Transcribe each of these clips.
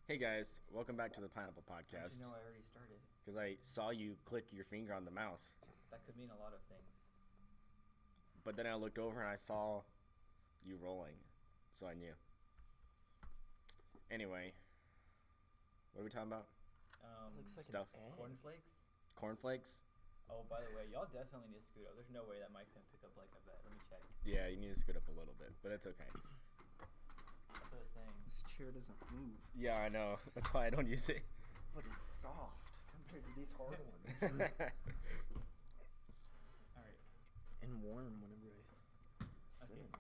Hey guys, welcome back to the Pineapple How'd Podcast. you know I already started? Because I saw you click your finger on the mouse, That could mean a lot of things. but then I looked over and I saw you rolling, so I knew. Anyway, what are we talking about? Looks like Stuff. an egg. Cornflakes? Cornflakes? Oh, by the way, y'all definitely need to scoot up. There's no way that mic's gonna pick up like I bet. Let me check. Yeah, you need to scoot up a little bit, but it's okay. That's what I was saying. This chair doesn't move, Yeah, I know. That's why I don't use it. but it's soft compared to these hard ones. Alright. And warm whenever I sit Okay. in it.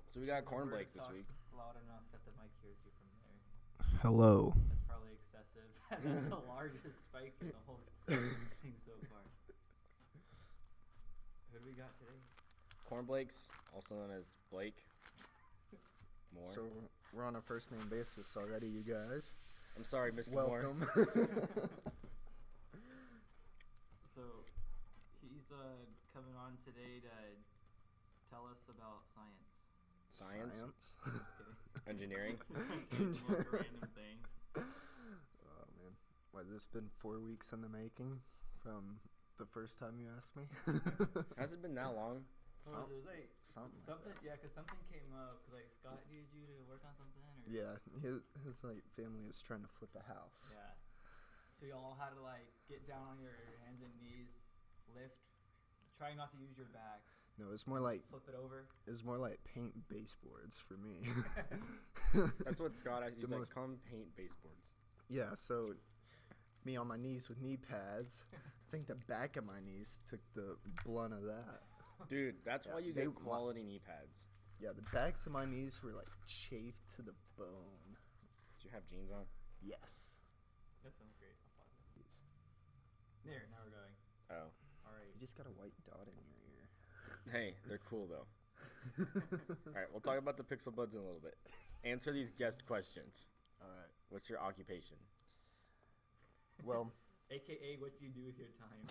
So we got Remember cornflakes to this talk week. Loud enough that the mic hears you from there. Hello. That's probably excessive. That's the largest spike in the whole thing so far. Who do we got today? Cornflakes, also known as Blake. Moore. So we're on a first name basis already, you guys. I'm sorry, Mr. Moore. Welcome. So, he's coming on today to tell us about science. Science? Okay. Engineering. Just like a random thing. Oh man, what? This been 4 weeks in the making from the first time you asked me. Has it been that long? What was it? Like, something like something? that. Yeah, because something came up. Like, Scott needed you to work on something? Or? Yeah, his like family is trying to flip a house. Yeah. So y'all had to, like, get down on your hands and knees, lift, try not to use your back, No, it's more like flip it over. paint baseboards for me. That's what Scott asked. He's The like, most- come paint baseboards. Yeah, so me on my knees with knee pads. I think the back of my knees took the blunt of that. Dude, that's Yeah, why you they- get quality knee pads. Yeah, the backs of my knees were like chafed to the bone. Do you have jeans on? Yes. That sounds great. I'll pause it. There, now we're going. Oh. Alright. You just got a white dot in your ear. Hey, they're cool though. All right, we'll talk about the Pixel Buds in a little bit. Answer these guest questions. All right. What's your occupation? Well, AKA, what do you do with your time?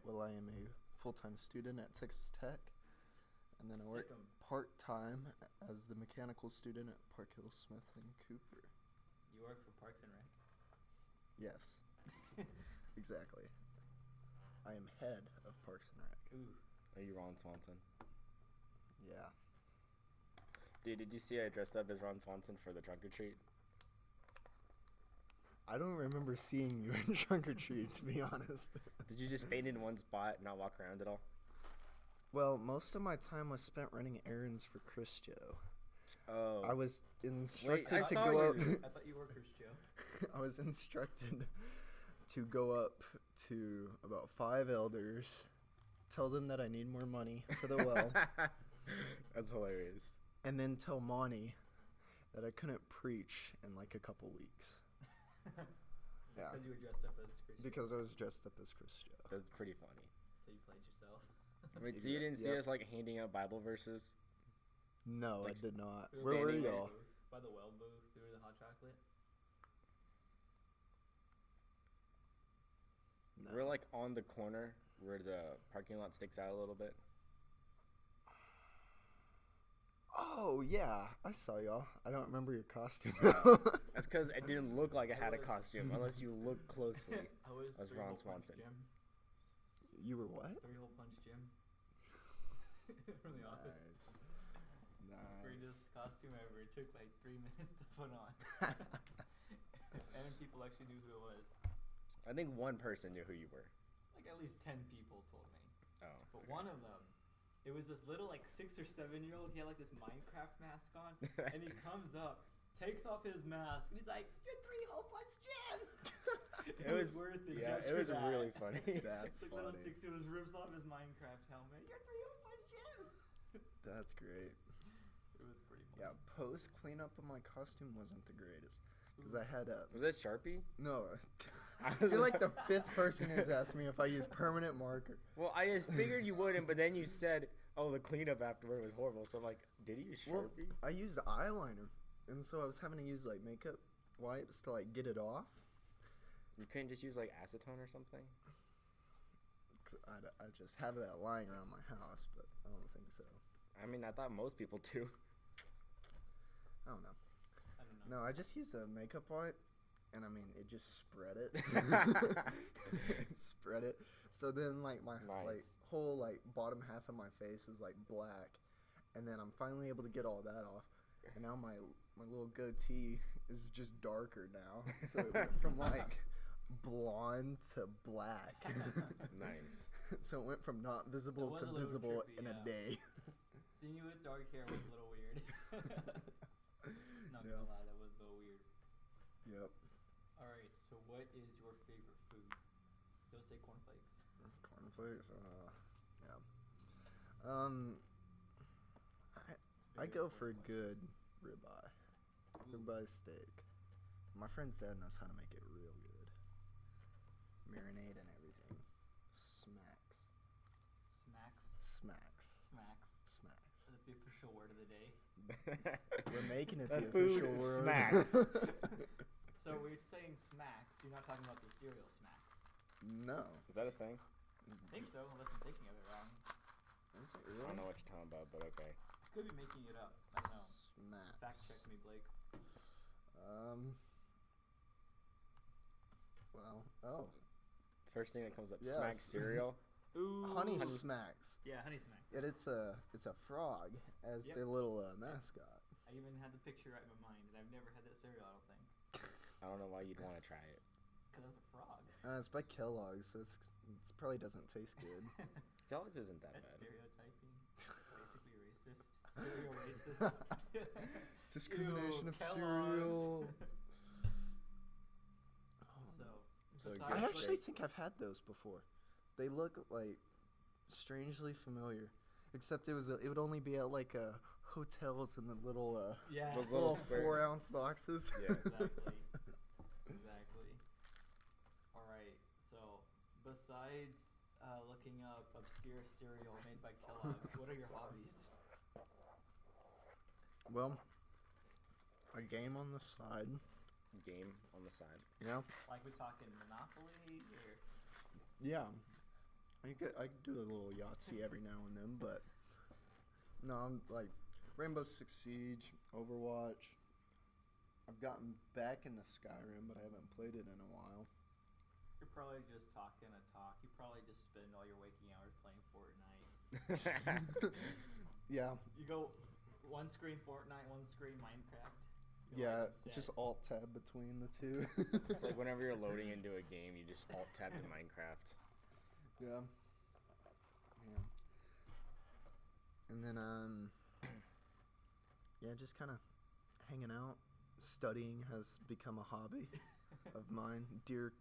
well, I am a full-time student at Texas Tech, and then I work Sick 'em. part-time as the mechanical student at Park Hill Smith and Cooper. You work for Parks and Rec? Yes, exactly. I am head of Parks and Rec. Ooh. Are you Ron Swanson? Yeah. Dude, did you see I dressed up as Ron Swanson for the trunk or treat? I don't remember seeing you in trunk or treat, to be honest. Did you just stand in one spot and not walk around at all? Well, most of my time was spent running errands for Chris Joe. Oh. I was instructed I to saw go you. up. I thought you were Chris Joe. I was instructed to go up to about 5 elders, tell them that I need more money for the well, That's hilarious. and then tell Monty that I couldn't preach in like a couple weeks. Yeah. Because you were dressed up as Chris Joe. Because I was dressed up as Chris Joe. That's pretty funny. So you played yourself. Wait, so you didn't see Yep. us like handing out Bible verses? No, Like I did not. We Where were standing y'all? By the well booth through the hot chocolate. No. We're like on the corner where the parking lot sticks out a little bit. Oh, yeah. I saw y'all. I don't remember your costume. That's because it didn't look like I had a costume unless you look closely. I was As three-hole Ron punch Swanson. Jim. You were what? 3-hole punch Jim. From the office. Greatest costume ever. It took like 3 minutes to put on. And people actually knew who it was. I think one person knew who you were. Like at least 10 people told me. Oh. But okay. one of them, it was this little like 6 or 7-year-old. He had like this Minecraft mask on, and he comes up, takes off his mask, and he's like, "You're 3-hole punch Jim." It was worth it. Yeah, just it for was that. really funny. That's It's like little funny. 6-year-old rips off his Minecraft helmet. You're 3-hole punch Jim. That's great. It was pretty funny. Yeah, post cleanup of my costume wasn't the greatest. Because I had a. Was that Sharpie? No. I I was feel like the 5th person has asked me if I use permanent marker. Well, I just figured you wouldn't, but then you said, "Oh, the cleanup afterward was horrible." So I'm like, "Did he use Well, Sharpie?" I used eyeliner. And so I was having to use like makeup wipes to like get it off. You couldn't just use like acetone or something? 'Cause I just have that lying around my house, but I don't think so. I mean, I thought most people do. I don't know. I don't know. No, I just use a makeup wipe, and I mean, it just spread it. Spread it. So then, like, my like whole like bottom half of my face is like black, and then I'm finally able to get all that off, and now my little goatee is just darker now. So it went from like blonde to black. Nice. So it went from not visible to visible trippy, in a yeah. day. Seeing you with dark hair was a little weird. Not gonna lie, that was a little weird. Yep. Alright, so what is your favorite food? Don't say cornflakes. Cornflakes. Yeah. I go for a good ribeye. Ribeye steak. My friend's dad knows how to make it real good. Marinade and everything. Smacks. Smacks? Smacks. Smacks. Smacks. Is that the official word of the day? We're making it The the food official word. smacks. So we're saying smacks, you're not talking about the cereal smacks. No. Is that a thing? I think so, unless I'm thinking of it wrong. Is it I really? don't know what you're talking about, but okay. Could be making it up. I don't know. Smacks. Fact check me, Blake. Well, oh. First thing that comes up, Yes. Smack cereal. Ooh. Honey Smacks. Yeah, honey smacks. And it's a frog as Yep. their little mascot. I even had the picture right in my mind, and I've never had that cereal, I don't think. I don't know why you'd want to try it. Because that's a frog. It's by Kellogg's, so it probably doesn't taste good. Kellogg's isn't that That's bad. stereotyping. Basically racist. Cereal racist. Discrimination Ew, of cereal. So besides, I Good actually steak. think I've had those before. They look like strangely familiar, except it would only be at like hotels in the little yeah, Those little square- 4-ounce boxes. Yeah. Exactly. All right. So, besides looking up obscure cereal made by Kellogg's, what are your hobbies? Well, a game on the side. Game on the side. Yeah. Like we talking Monopoly or? Yeah. I could do a little Yahtzee every now and then, but no, I'm like Rainbow Six Siege, Overwatch. I've gotten back into Skyrim, but I haven't played it in a while. You're probably just talking a talk. You probably just spend all your waking hours playing Fortnite. Yeah. You go one screen Fortnite, one screen Minecraft. Yeah, You're like, just alt tab between the two. It's like whenever you're loading into a game, you just alt tab to Minecraft. Yeah. Yeah. And then yeah, just kind of hanging out. Studying has become a hobby of mine. Dear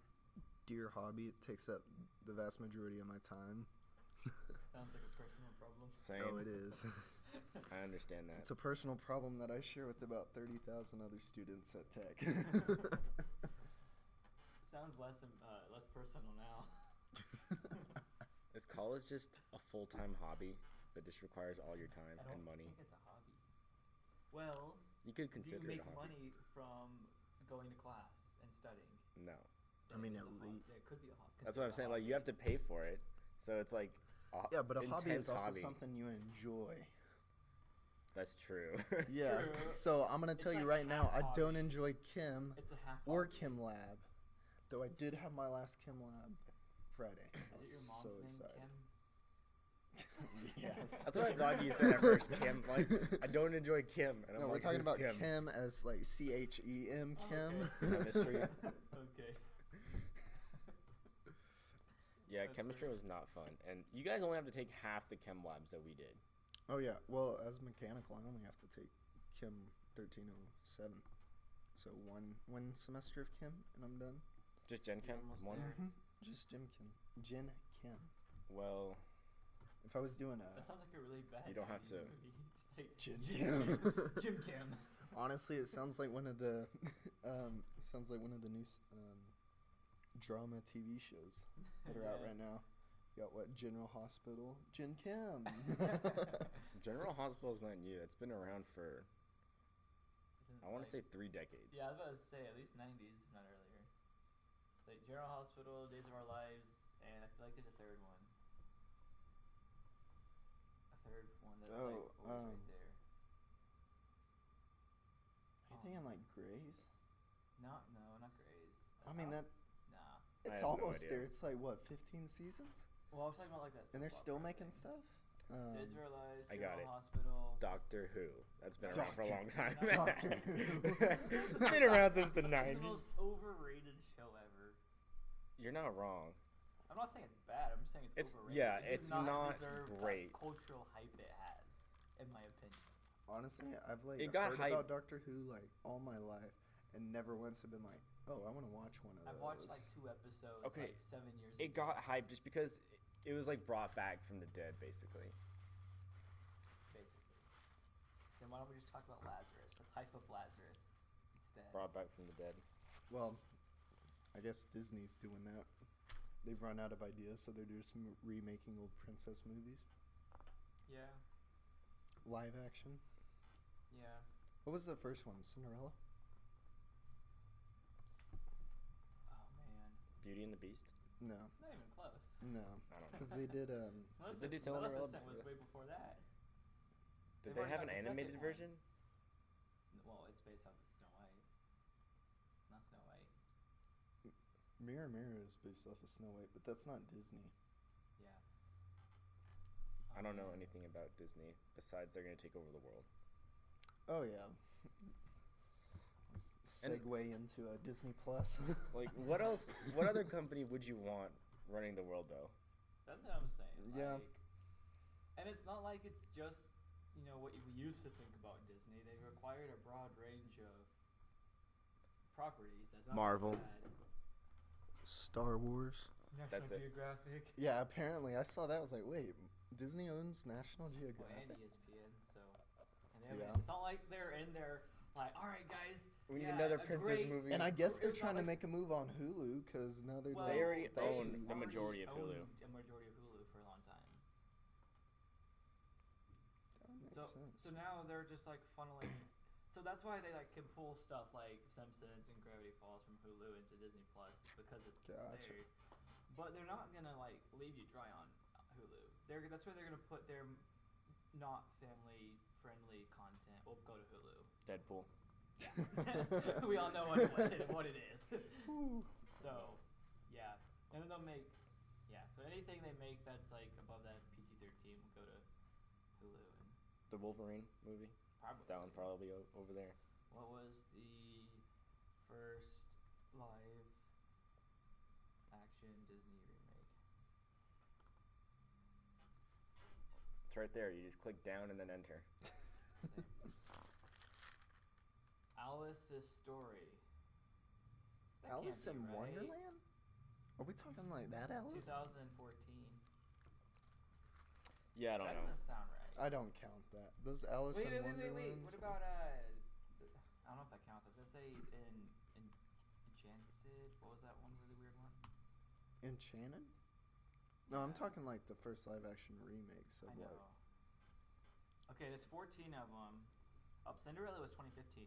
hobby. It takes up the vast majority of my time. Sounds like a personal problem. Same. Oh, it is. I understand that. It's a personal problem that I share with about 30,000 other students at Tech. Sounds less personal now. Is college just a full-time hobby that just requires all your time I don't and money? think it's a hobby. Well, You could do you consider make it a hobby. money from going to class and studying? No. I mean, It is at a hob- least. it could be a hobby. That's what I'm saying. Like, you have to pay for it. So it's like Yeah, but a hobby intense is also hobby. something you enjoy. That's true. Yeah. True. So I'm gonna It's tell you like right now, I half don't hobby. enjoy chem It's a half or hobby. chem lab, though I did have my last chem lab Friday. I Is was it your mom's so name, excited. Kim? Yes. That's what I thought you said at first, Kim. Like, I don't enjoy Kim. And I'm No, we're like, talking who's about Kim? chem as like CHEM chem. Okay. Chemistry. Okay. Yeah, That's chemistry was not fun. And you guys only have to take half the chem labs that we did. Oh yeah. Well, as mechanical, I only have to take chem 1307. So one semester of chem and I'm done. Just Gen Chem? almost One? there. Just Gen chem. Well, If I was doing That sounds like a really bad. You don't have 90s to- movie. Just like Jim Jim Kim. Jim Kim. Honestly, it sounds like one of the new drama TV shows that are out Yeah. right now. You got what? General Hospital, Jin Kim. General Hospital is not new. It's been around for, Since, I want to like- say 3 decades. Yeah, I was about to say at least 90s, if not earlier. It's like General Hospital, Days of Our Lives, and I feel like there's a third one. A third one that's like always right there. I thinking like Grays. No, not Grays. I mean that. Nah. It's have no almost idea. there. It's like what, 15 seasons? Well, I was talking about like that. And they're soap still opera making thing. stuff. Kids Are Alive. I got General it. Hospital. Doctor Who. That's been around for a long time. Doctor Who. It's been around since the It's 90s. the most overrated show ever. You're not wrong. I'm not saying it's bad. I'm just saying it's overrated. Yeah, It it's does not deserve great. That cultural hype it has, in my opinion. Honestly, I've like It got heard hype. about Doctor Who like all my life, and never once have been like, oh, I want to watch one of those. I've watched like 2 episodes. Okay, Like 7 years. It ago. got hyped just because it was like brought back from the dead, basically. Basically. Then why don't we just talk about Lazarus? Let's hype up Lazarus instead. Brought back from the dead. Well, I guess Disney's doing that. They've run out of ideas, so they're just remaking old princess movies, Yeah. live action. Yeah. What was the first one? Cinderella. Oh man. Beauty and the Beast? No, Not even close. no, I don't know. because they did. Did they do Cinderella Maleficent before was that? way before that. Did They've they already have got an the animated second one. version? Well, it's based off of Snow White. Not Snow White. Mirror Mirror is based off of Snow White, but that's not Disney. Yeah. I don't know anything about Disney besides they're going to take over the world. Oh yeah. Segue into Disney Plus. Like, what else? What other company would you want running the world, though? That's what I'm saying. Yeah. Like, and it's not like it's just, what we used to think about Disney. They've acquired a broad range of properties. That's not Marvel. bad. Star Wars. National That's it. Geographic. Yeah, apparently I saw that. I was like, wait, Disney owns National Well, Geographic. and ESPN, so. And Yeah. it's not like they're in there like, all right, guys. We need yeah, another a princess great- movie. And I guess they're It's not trying to like- make a move on Hulu because now they're Well, They already they- own the already majority of Hulu. owned a majority of Hulu for a long time. That makes So, sense. so now they're just like funneling. So that's why they like can pull stuff like Simpsons and Gravity Falls from Hulu into Disney Plus because it's Gotcha. theirs. But they're not gonna like leave you dry on Hulu. That's where they're gonna put their not family friendly content. Will go to Hulu. Deadpool. Yeah. We all know what it is. So, yeah, and then they'll make, so anything they make that's like above that PG-13 will go to Hulu and The Wolverine movie. probably. That one probably over there. What was the first live action Disney remake? It's right there. You just click down and then enter. Same. Alice's Story. That can't Alice be in right. Wonderland? Are we talking like that, Alice? 2014. Yeah, I don't That know. doesn't sound right. I don't count that. Those Alice in Wait. Wonderlands. What about I don't know if that counts. I was gonna say in Enchanted. What was that one really weird one? Enchanted? No, I'm Yeah. talking like the first live action remakes of I know. like. Okay, there's 14 of them. Cinderella was 2015.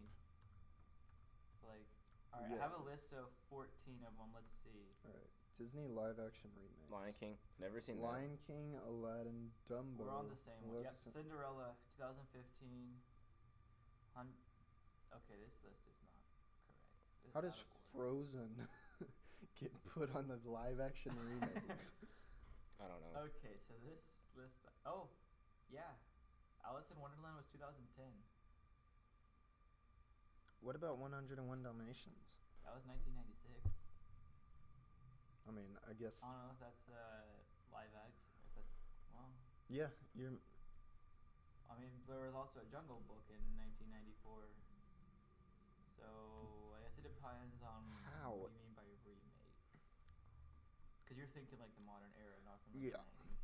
Like, all right, I Yeah. have a list of 14 of them. Let's see. Alright. Disney live action remakes. Lion King. Never seen Lion King, Aladdin, Dumbo. We're on the same one. Yep, Maleficent. Cinderella, 2015. Okay, this list is not correct. This How is does out of order. Frozen get put on the live action remakes? that. I don't know. Okay, so this list. Oh, yeah. Alice in Wonderland was 2010. What about 101 Dalmatians? That was 1996. I mean, I guess. I don't know if that's live action. If that's well, Yeah, you're. I mean, there was also a Jungle Book in 1994. So I guess it depends on How? what you mean by remake. Because you're thinking like the modern era, not from like Yeah. the 90s.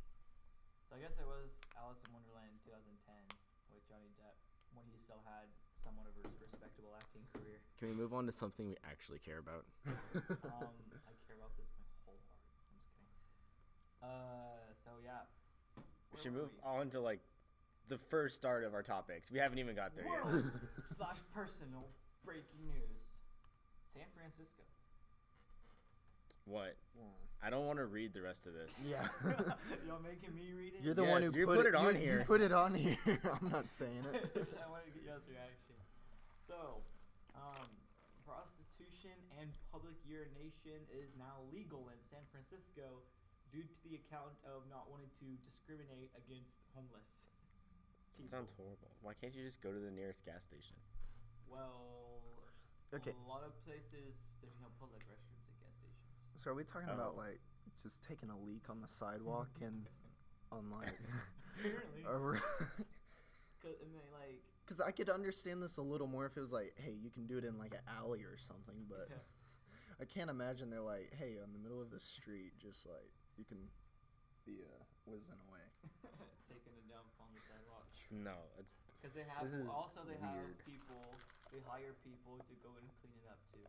So I guess it was Alice in Wonderland in 2010 with Johnny Depp when he still had somewhat of a respectable acting career. Can we move on to something we actually care about? I care about this my whole heart. I'm just kidding. So yeah. We should move on to like the first start of our topics. We haven't even got there yet. World / personal breaking news. San Francisco. What? I don't want to read the rest of this. Yeah. You're making me read it? You're the Yes, one who you put put it on you, here. You put it on here. I'm not saying it. I want to get y'all's reaction. So, Prostitution and public urination is now legal in San Francisco due to the account of not wanting to discriminate against homeless people. That sounds horrible. Why can't you just go to the nearest gas station? Well, Okay. a lot of places they have public restrooms at gas stations. So are we talking about like just taking a leak on the sidewalk and on like Apparently. And they like. Because I could understand this a little more if it was like, hey, you can do it in like an alley or something, but I can't imagine they're like, hey, in the middle of the street, just like you can be whizzing away. Taking a dump on the sidewalk. No, it's because they have weird. have people. They hire people to go in and clean it up too.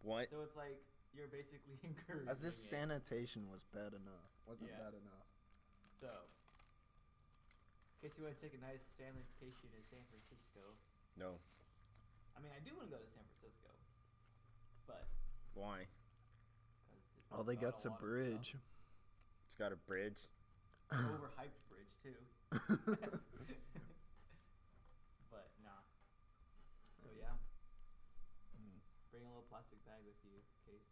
What? So it's like you're basically encouraging. As if it. sanitation was bad enough. Wasn't bad enough. So, in case you want to take a nice family vacation in San Francisco. No. I mean, I do want to go to San Francisco, but Why? All they got's a bridge. It's got a bridge. Overhyped bridge too. But nah. So yeah. Bring a little plastic bag with you, in case.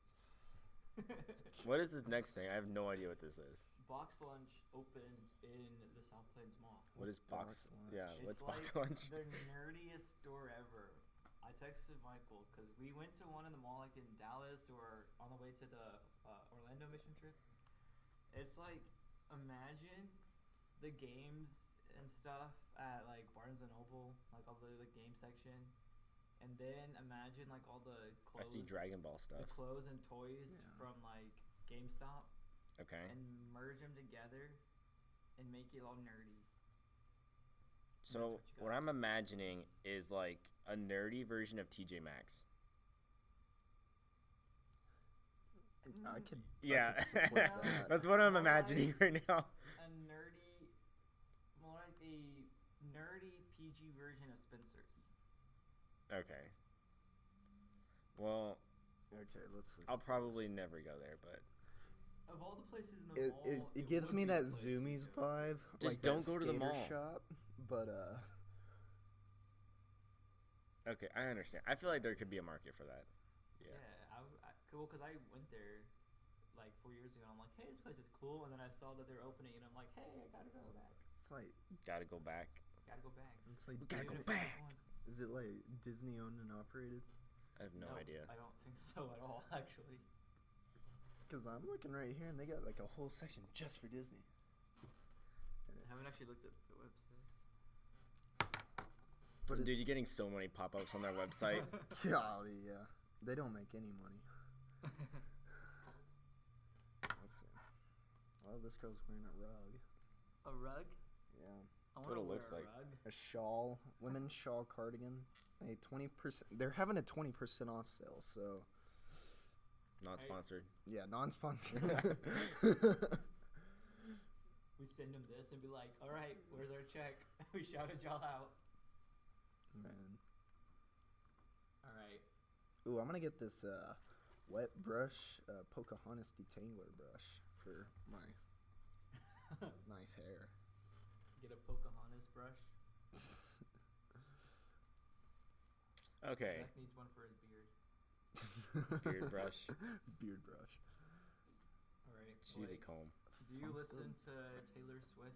What is this next thing? I have no idea what this is. Box Lunch opened in the South Plains Mall. What is box? Lunch? Yeah, It's what's like box lunch? the nerdiest store ever. I texted Michael because we went to one in the mall like in Dallas or on the way to the Orlando mission trip. It's like, imagine the games and stuff at like Barnes and Noble, like all the game section, and then imagine like all the I clothes. see Dragon Ball stuff. The clothes and toys from like GameStop. Okay. And merge them together and make it all nerdy. So what I'm imagining is like a nerdy version of TJ Maxx. I could. Yeah, I could support that. that's what I'm imagining right now. More like a nerdy PG version of Spencer's. Okay. Well, Okay, let's see. I'll probably never go there, but Of all the places in the mall, it gives would me be that the place Zoomies to go. vibe. Just like don't that go to the skater mall. shop, but okay, I understand. I feel like there could be a market for that. Yeah. Cool, because I went there like 4 years ago. And I'm like, hey, this place is cool. And then I saw that they're opening, and I'm like, hey, I gotta go back. it's like Gotta go back. Gotta go back. it's like We gotta Even go if it's back. once. Is it like Disney owned and operated? I have no idea. I don't think so at all, actually. Because I'm looking right here, and they got like a whole section just for Disney. And I haven't it's- actually looked at the website. But Dude, it's- you're getting so many pop-ups on their website. Golly, yeah. They don't make any money. Let's see. Well, this girl's wearing a rug. A rug? Yeah. I That's what wanna it wear looks a like. rug. A shawl, women's shawl cardigan. A 20%. They're having a 20% off sale, so Not Hey. sponsored. yeah, non-sponsored. We send them this and be like, all right, where's our check? We shouted y'all out. Man. All right. Ooh, I'm gonna get this wet brush, Pocahontas detangler brush for my nice hair. Get a Pocahontas brush. Okay. Zach needs one for his beard. Beard brush. Beard brush. All right. She's a Blake, comb. do you listen to Taylor Swift?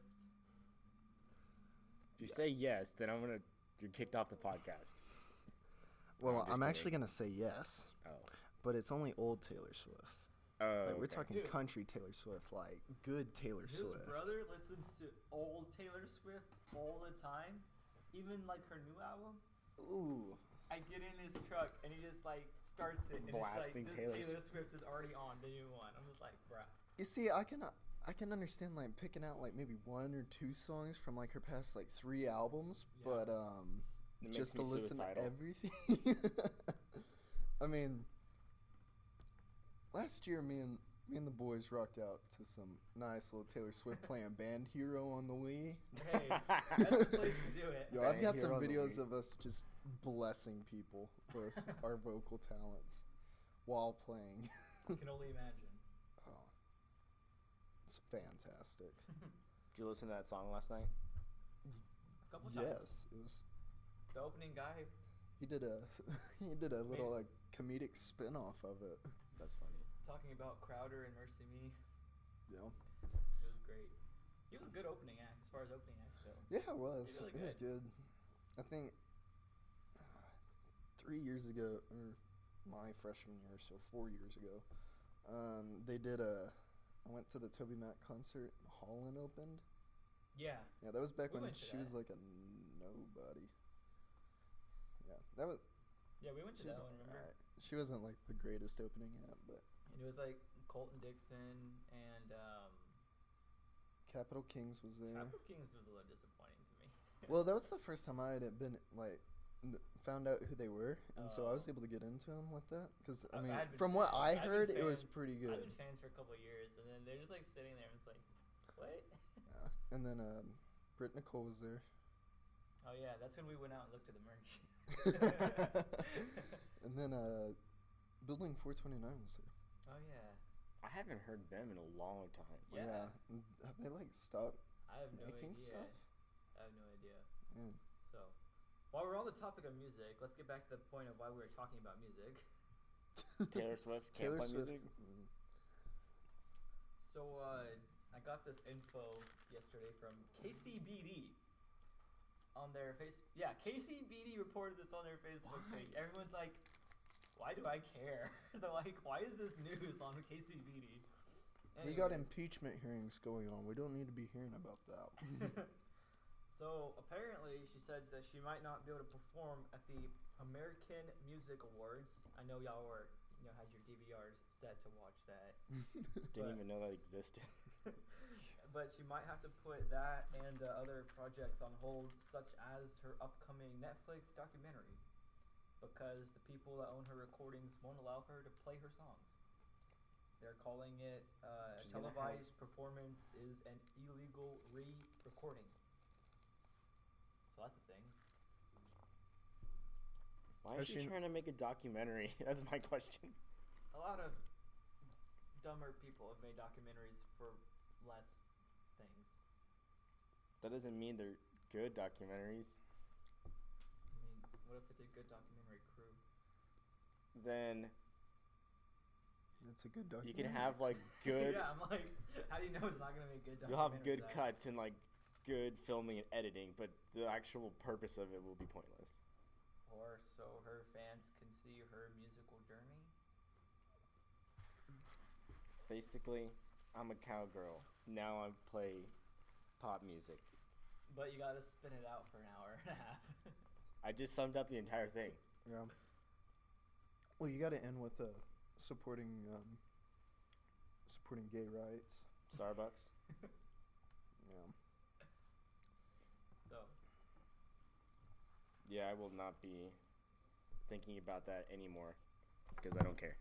If you say yes, then you're kicked off the podcast. Well, just I'm kidding. actually gonna say yes, Oh. but it's only old Taylor Swift. Oh. Like, we're okay. talking Dude. country Taylor Swift, like good Taylor His Swift. brother listens to old Taylor Swift all the time, even like her new album. Ooh. I get in his truck and he just like starts it and Blasting it's like this Taylor Taylor Swift is already on the new one. I'm just like, bruh. You see, I can understand like picking out like maybe one or two songs from like her past like 3 albums, Yeah. but It makes just to me listen suicidal. to everything. I mean, last year me and the boys rocked out to some nice little Taylor Swift playing Band Hero on the Wii. Hey, that's the place to do it. Yo, Band I've got some Hero on the videos Wii. of us just blessing people with our vocal talents while playing. I can only imagine. Oh, it's fantastic. Did you listen to that song last night? A couple times. Yes, it was. The opening guy. He did a little like comedic spin off of it. That's funny. Talking about Crowder and Mercy Me. Yeah. It was great. He was a good opening act as far as opening acts go. Yeah, it was. Really It was good. I think 3 years ago, or my freshman year, so 4 years ago, they did I went to the Toby Mac concert. Holland opened. Yeah. Yeah, that was back We when went to she was that. like a nobody. Yeah, that was. Yeah, we went to She was that one, remember? alright. She wasn't like the greatest opening act, but And it was like Colton Dixon and Capital Kings was there. Capital Kings was a little disappointing to me. Well, that was the first time I had been like found out who they were, and so I was able to get into them with that. Because I mean, I'd been from what I I've been heard, it was fans- pretty I've good. been fans for a couple of years, and then they're just like sitting there, and it's like, what? Yeah. And then Britt Nicole was there. Oh yeah, that's when we went out and looked at the merch. And then Building 429 was there. Oh yeah, I haven't heard them in a long time. Yeah. And have they like stopped I have no making idea. stuff? I have no idea. Yeah. So, while we're on the topic of music, let's get back to the point of why we were talking about music. Taylor Swift can't play music. Mm. So I got this info yesterday from KCBD on their KCBD reported this on their Facebook page. Everyone's like, why do I care? They're like, why is this news on KCBD? We got Anyways. impeachment hearings going on. We don't need to be hearing about that. So apparently she said that she might not be able to perform at the American Music Awards. I know y'all were, had your DVRs set to watch that. Didn't But- even know that existed. But she might have to put that and other projects on hold, such as her upcoming Netflix documentary, because the people that own her recordings won't allow her to play her songs. They're calling it She's gonna televised performance is an illegal re-recording. So that's a thing. Why is she trying to make a documentary? That's my question. A lot of dumber people have made documentaries for less things. That doesn't mean they're good documentaries. I mean, what if it's a good documentary crew? Then It's a good documentary. you can have like good. Yeah, I'm like, how do you know it's not gonna be a good documentary? You'll have good without- cuts and like good filming and editing, but the actual purpose of it will be pointless. Or so her fans can see her musical journey. Basically, I'm a cowgirl. Now I play pop music. But you gotta spin it out for an hour and a half. I just summed up the entire thing. Yeah. Well, you got to end with supporting gay rights. Starbucks. Yeah. So, Yeah, I will not be thinking about that anymore because I don't care.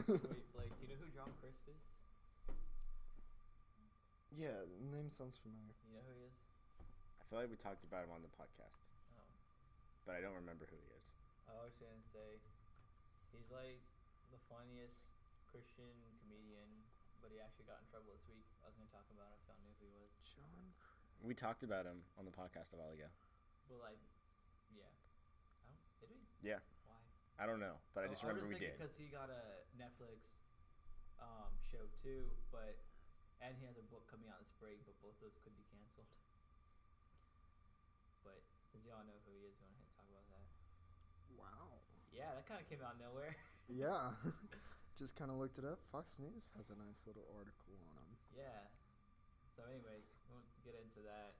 wait, Blake, do you know who John Christ is? Yeah, the name sounds familiar. You know who he is? I feel like we talked about him on the podcast, Oh. but I don't remember who he is. I was gonna say, he's like the funniest Christian comedian, but he actually got in trouble this week. I was gonna talk about it, I found out who he was. John. We talked about him on the podcast a while ago. Well, like, yeah. Did we? Yeah. Why? I don't know, but I just remember we did. Because he got a Netflix show too, and he has a book coming out this spring, but both those could be canceled. But since y'all know who he is, you want to talk about that? Wow. Yeah, that kind of came out of nowhere. Yeah. Just kind of looked it up. Fox News has a nice little article on him. Yeah. So, anyways, we won't get into that.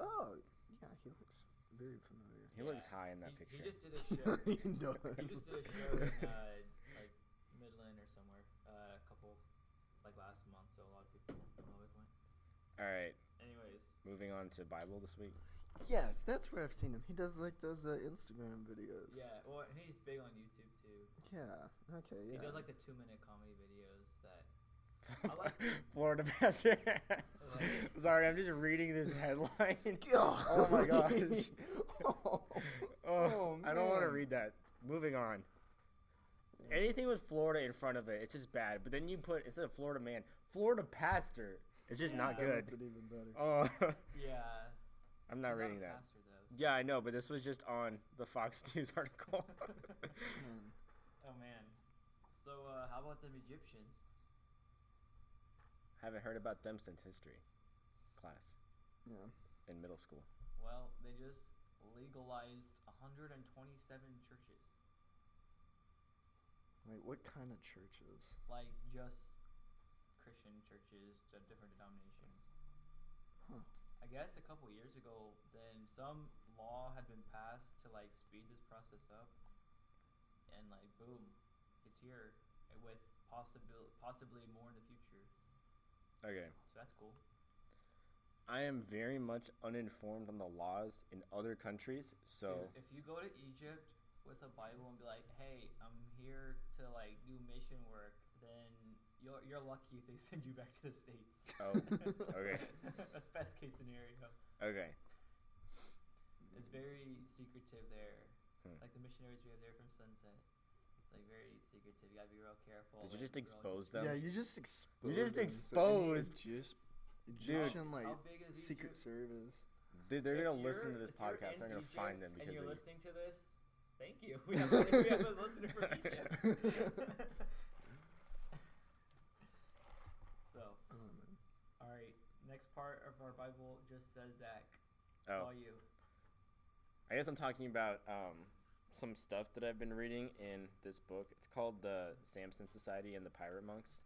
Oh, yeah, he looks very familiar. He looks high in that He picture. just did a show. He does. He just did a show in like Midland or somewhere. A couple last month, so a lot of people went. All right, Anyways, moving on to Bible this week. Yes, that's where I've seen him. He does like those Instagram videos. yeah. Well, and he's big on YouTube too. Yeah. Okay. Yeah. He does like the 2-minute comedy videos that. I like. Florida pastor. Like- Sorry, I'm just reading this headline. Oh my gosh. oh, Oh, I don't want to man. read that. Moving on. Anything with Florida in front of it, it's just bad. But then you put, instead of Florida man, Florida pastor. It's just not That good. makes it even better. Oh, Yeah. I'm not He's reading a that. pastor, though, Yeah, I know, but this was just on the Fox News article. Oh man. So how about them Egyptians? Haven't heard about them since history class. Yeah. In middle school. Well, they just legalized 127 churches. Like, what kind of churches? Like, just Christian churches, different denominations. Huh. I guess a couple years ago, then some law had been passed to, like, speed this process up. And, like, boom, it's here. With possibly more in the future. Okay. So that's cool. I am very much uninformed on the laws in other countries, so... If you go to Egypt with a Bible and be like, hey, I'm here to, like, do mission work, then you're lucky if they send you back to the States. Oh, okay. That's best case scenario. Okay. It's very secretive there. Hmm. Like the missionaries we have there from Sunset. It's like very secretive. You gotta be real careful. Did you like, just expose them? Yeah, you just exposed. You just them. exposed. So Egyptian like How big is Secret Egypt? Service. Dude, they're If gonna listen to you're- this if you're podcast. They're in gonna find them Egypt because and you're of listening to this, thank you. We have a listener from Egypt. So, Oh, man. all right. Next part of our Bible just says Zach. It's Oh. all you. I guess I'm talking about some stuff that I've been reading in this book. It's called The Samson Society and the Pirate Monks.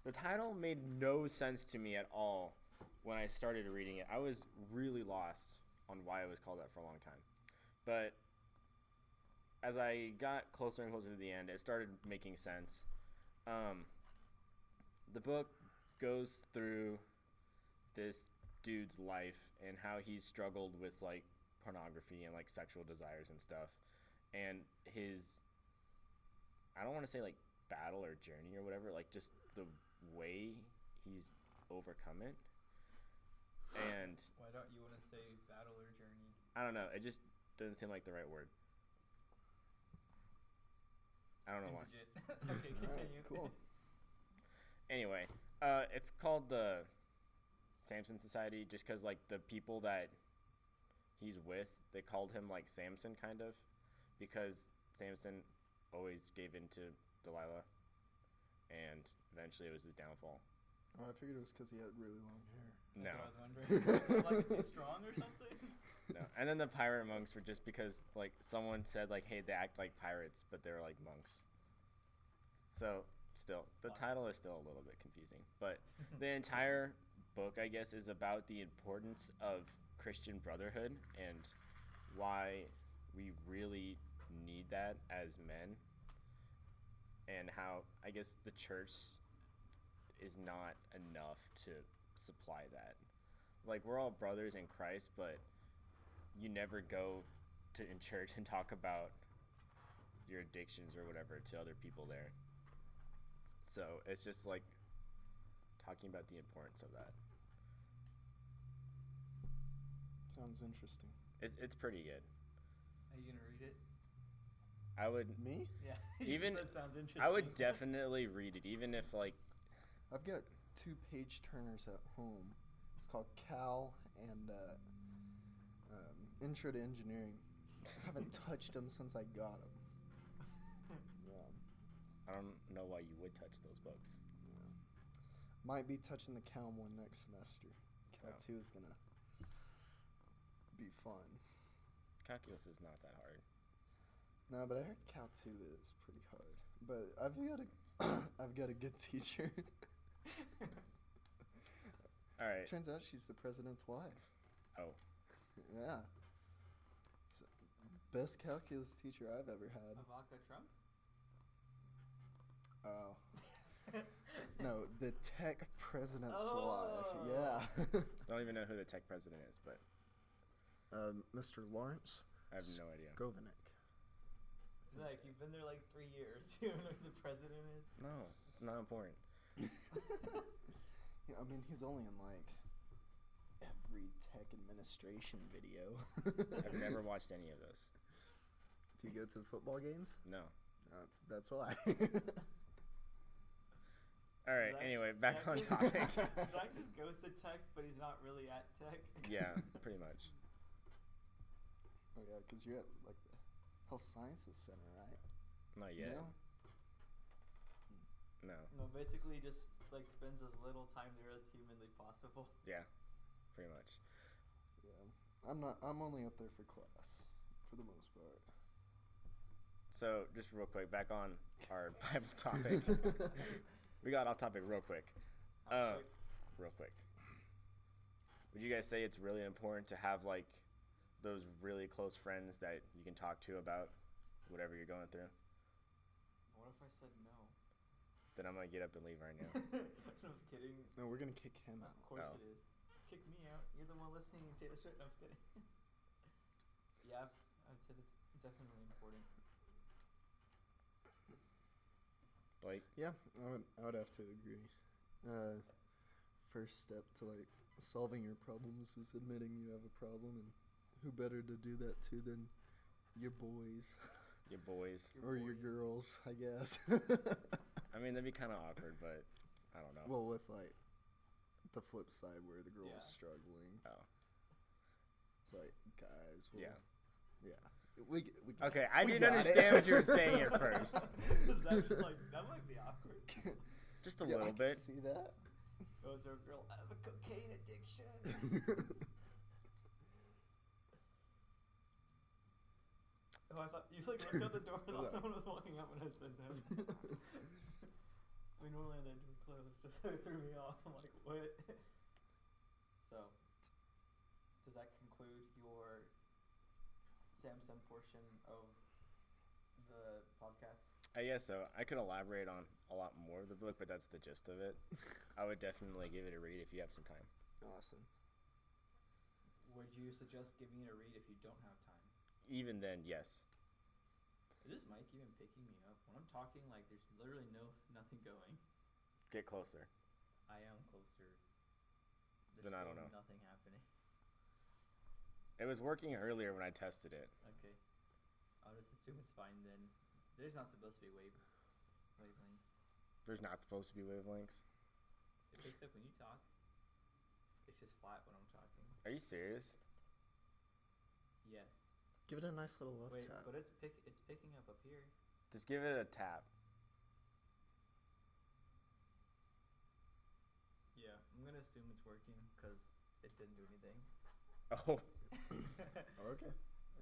The title made no sense to me at all when I started reading it. I was really lost on why it was called that for a long time. But as I got closer and closer to the end, it started making sense. The book goes through this dude's life and how he struggled with like pornography and like sexual desires and stuff, and his, I don't want to say like battle or journey or whatever, like just the way he's overcome it. And Why don't you want to say battle or journey? I don't know, it just doesn't seem like the right word. I don't know why. Seems legit. Okay, continue. Alright, cool. Anyway, it's called the Samson Society just because like the people that he's with, they called him like Samson kind of, because Samson always gave in to Delilah, and eventually it was his downfall. Oh, I figured it was because he had really long hair. No. That's what I was wondering. Like, is he strong or something? No. And then the pirate monks were just because like someone said like, hey, they act like pirates, but they're like monks. So still, the title is still a little bit confusing, but the entire book, I guess, is about the importance of Christian brotherhood and why we really need that as men, and how I guess the church is not enough to supply that. Like, we're all brothers in Christ, but you never go to in church and talk about your addictions or whatever to other people there. So it's just like talking about the importance of that. Sounds interesting. It's pretty good. Are you gonna read it? I would Me? Yeah. Even That sounds interesting. I would definitely read it, even if like I've got 2 page turners at home. It's called Cal and Intro to Engineering. I haven't touched them since I got them. Yeah. I don't know why you would touch those books. Yeah. Might be touching the Cal one next semester. Cal Oh. 2 is gonna be fun. Calculus is not that hard. No, but I heard Cal 2 is pretty hard. But I've got a I've got a good teacher. All right. Turns out she's the president's wife. Oh, Yeah. So, best calculus teacher I've ever had. Ivanka Trump? Oh. No, the tech president's Oh. wife. Yeah. I don't even know who the tech president is, but Mr. Lawrence I have no idea. Govinick. Zach, you've been there like 3 years. You don't know who the president is? No, it's not important. Yeah, I mean, he's only in like every tech administration video. I've never watched any of those. Do you go to the football games? No. That's why. All right. Zach- Anyway, back Zach on just- topic. Zach just goes to tech, but he's not really at tech. Yeah, pretty much. Oh yeah, because you're at like the Health Sciences Center, right? Not yet. No. No, basically just like spends as little time there as humanly possible. Yeah, pretty much. Yeah, I'm only up there for class, for the most part. So just real quick, back on our Bible topic. We got off topic real quick. Real quick. Would you guys say it's really important to have like those really close friends that you can talk to about whatever you're going through? What if I said no? Then I'm gonna get up and leave right now. I'm just kidding. No, we're gonna kick him out. Of course it is. Kick me out. You're the one listening to Taylor Swift. No, I'm just kidding. Yeah, I'd say that's definitely important. Blake? Yeah, I would have to agree. First step to like solving your problems is admitting you have a problem, and who better to do that to than your boys? Your boys. Or your girls, I guess. I mean, that'd be kind of awkward, but I don't know. Well, with like the flip side where the girl's struggling. Oh. It's like, guys. Well, Yeah. We Okay, I we didn't got understand it. what you were saying at first. That might be awkward. Just a Yeah, little I bit. can see that. Goes to a girl, I have a cocaine addiction. Oh, I thought you like looked out the door. I thought someone was walking out when I said that. I mean, normally that door closed, just so it threw me off. I'm like, what? So, does that conclude your Samsung portion of the podcast? I guess so. I could elaborate on a lot more of the book, but that's the gist of it. I would definitely give it a read if you have some time. Awesome. Would you suggest giving it a read if you don't have time? Even then, yes. Is this mic even picking me up? When I'm talking, like, there's literally nothing going. Get closer. I am closer. There's Then I still don't know. Nothing happening. It was working earlier when I tested it. Okay. I'll just assume it's fine then. There's not supposed to be wavelengths. There's not supposed to be wavelengths. It picks up when you talk. It's just flat when I'm talking. Are you serious? Yes. Give it a nice little left Wait, tap. but it's picking up here. Just give it a tap. Yeah, I'm gonna assume it's working because it didn't do anything. Oh. Okay.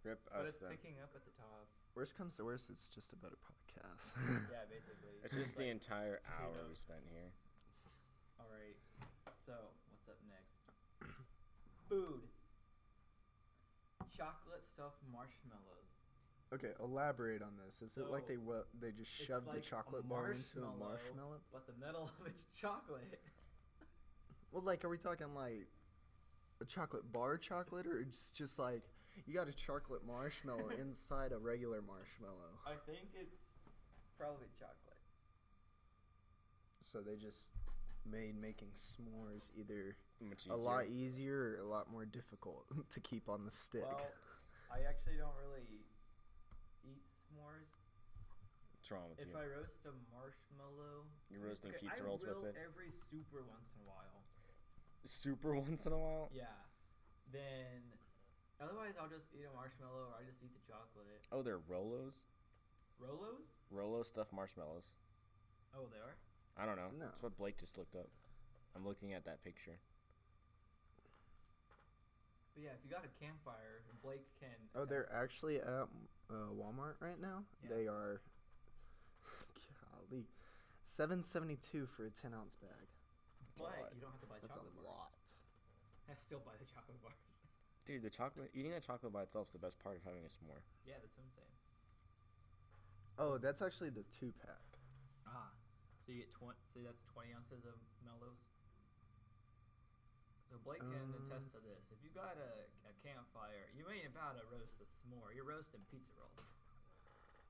Rip But us it's then. picking up at the top. Worst comes to worst, it's just a better podcast. Yeah, basically. It's just the like entire hour potato. we spent here. All right. So what's up next? Food. Chocolate stuffed marshmallows. Okay, elaborate on this. Is it like So, they just it's shoved the like a chocolate bar into a marshmallow? But the middle of it's chocolate. Well, like, are we talking like a chocolate bar chocolate, or just like you got a chocolate marshmallow inside a regular marshmallow? I think it's probably chocolate. So they just made making s'mores either Much a lot easier or a lot more difficult to keep on the stick. Well, I actually don't really eat s'mores. What's wrong with If you? I roast a marshmallow, You're roasting okay, pizza I rolls with will it? every super once in a while. Super once in a while? Yeah. Then, otherwise I'll just eat a marshmallow or I just eat the chocolate. Oh, they're Rolos? Rolos? Rolo stuffed marshmallows. Oh, they are? I don't know. No. That's what Blake just looked up. I'm looking at that picture. But yeah, if you got a campfire, Blake can. Oh, they're actually at Walmart right now. Yeah. They are, golly, $7.72 for a 10-ounce bag. But lot. you don't have to buy That's chocolate a bars. lot. I still buy the chocolate bars. Dude, the chocolate, eating that chocolate by itself is the best part of having a s'more. Yeah, that's what I'm saying. Oh, that's actually the 2-pack. Ah, so you get 20. So that's 20 ounces of mellows. So Blake can attest to this. If you got a campfire, you ain't about to roast a s'more. You're roasting pizza rolls.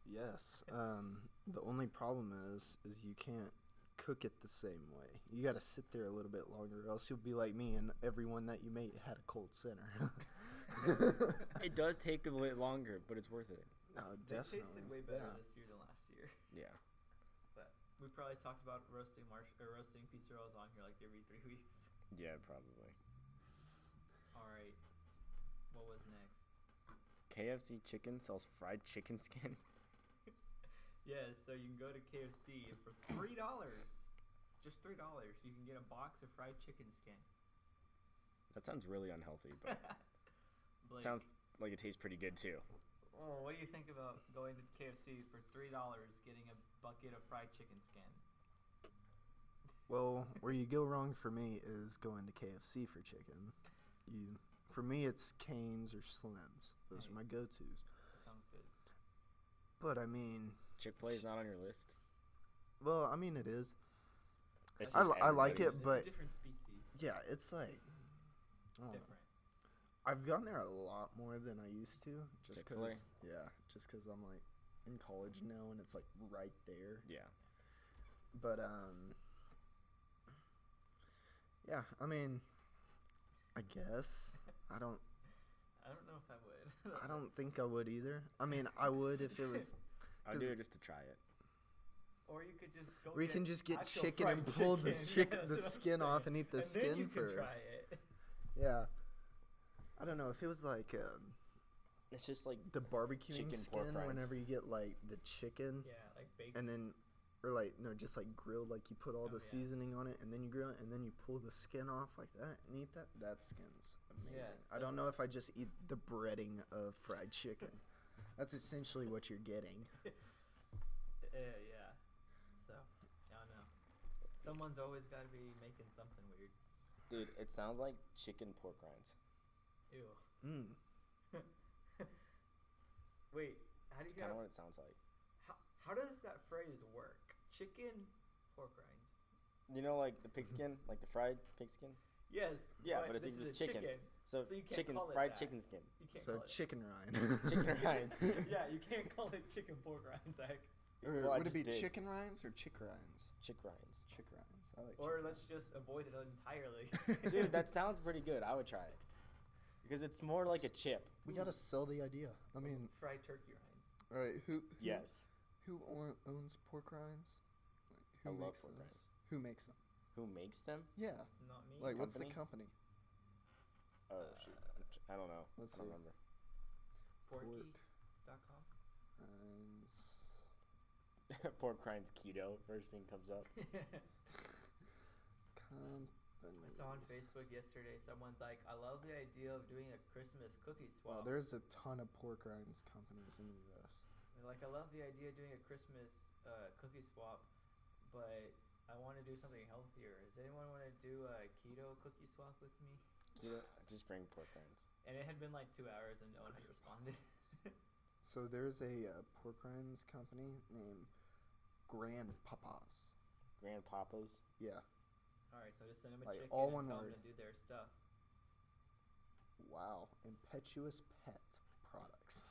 Yes. The only problem is you can't cook it the same way. You got to sit there a little bit longer, or else you'll be like me, and everyone that you made had a cold center. It does take a bit longer, but it's worth it. No, It definitely. tasted way better Yeah. this year than last year. Yeah. But we probably talked about roasting pizza rolls on here like every 3 weeks. Yeah, probably. All right. What was next? KFC chicken sells fried chicken skin. Yeah, so you can go to KFC and for $3, just $3, you can get a box of fried chicken skin. That sounds really unhealthy, but Blake, sounds like it tastes pretty good too. oh, what do you think about going to KFC for $3 getting a bucket of fried chicken skin? Well, where you go wrong for me is going to KFC for chicken. For me, it's Cane's or Slim's. Those are my go-tos. Sounds good. But I mean, Chick-fil-A is not on your list. well, I mean it is. It's I just like it, everybody's- It's but a different species. yeah, it's like It's I don't know. different. I've gone there a lot more than I used to, just Chick-fil-A? because I'm like in college now and it's like right there. Yeah. But yeah, I mean, I guess I don't know if I would. I don't think I would either. I mean, I would if it was. I'll do it just to try it. Or you could just go. We get can just get actual chicken fried and pull the chicken. Yeah, the that's what I'm skin off saying. and eat the And skin then you first. can try it. Yeah. I don't know if it was like It's just like the barbecuing Chicken pork skin rinds. whenever you get like the chicken Yeah, like bacon. and then or like no just like grilled, like you put all Oh, the yeah. seasoning on it and then you grill it and then you pull the skin off like that and eat that. That skin's amazing. Yeah, I don't know if I just eat the breading of fried chicken. That's essentially what you're getting. Yeah. So, I don't know. Someone's always got to be making something weird. dude, it sounds like chicken pork rinds. Ew. Mm. Wait, how do It's you kind of get? what it sounds like. How does that phrase work? Chicken, pork rinds. You know, like the pigskin, like the fried pigskin. Yes. Yeah, but it's this just is a chicken. So, So you can't chicken, call it fried that. chicken skin. You can't So call it. chicken rind. Chicken rinds. Yeah, you can't call it chicken pork rinds, Zach. Or Well, I would it be just did. chicken rinds or chick rinds? Chick rinds. Chick rinds. I like. Or chick let's just avoid it entirely. Dude, that sounds pretty good. I would try it. Because it's more like a chip. We gotta sell the idea. I mean, fried turkey rinds. all right, who Yes. who owns pork rinds? Like, I who love makes pork those? rinds. Who makes them? Who makes them? Yeah, Not me. like what's the Company? company? Oh, shoot. I don't know. Let's I don't see. remember. Porky.com. Rinds. Pork rinds keto. First thing comes up. Company. I saw on Facebook yesterday someone's like, I love the idea of doing a Christmas cookie Wow, swap. there's a ton of pork rinds companies in the U.S. They're like, I love the idea of doing a Christmas cookie swap, but I want to do something healthier. Does anyone want to do a keto cookie swap with me? Just bring pork rinds. And it had been like 2 hours and no one had responded. So there's a pork rinds company named Grandpapa's. Grandpapa's. Yeah. Alright, so just send them a Like, chicken all and one tell word. them to do their stuff. Wow. Impetuous Pet Products.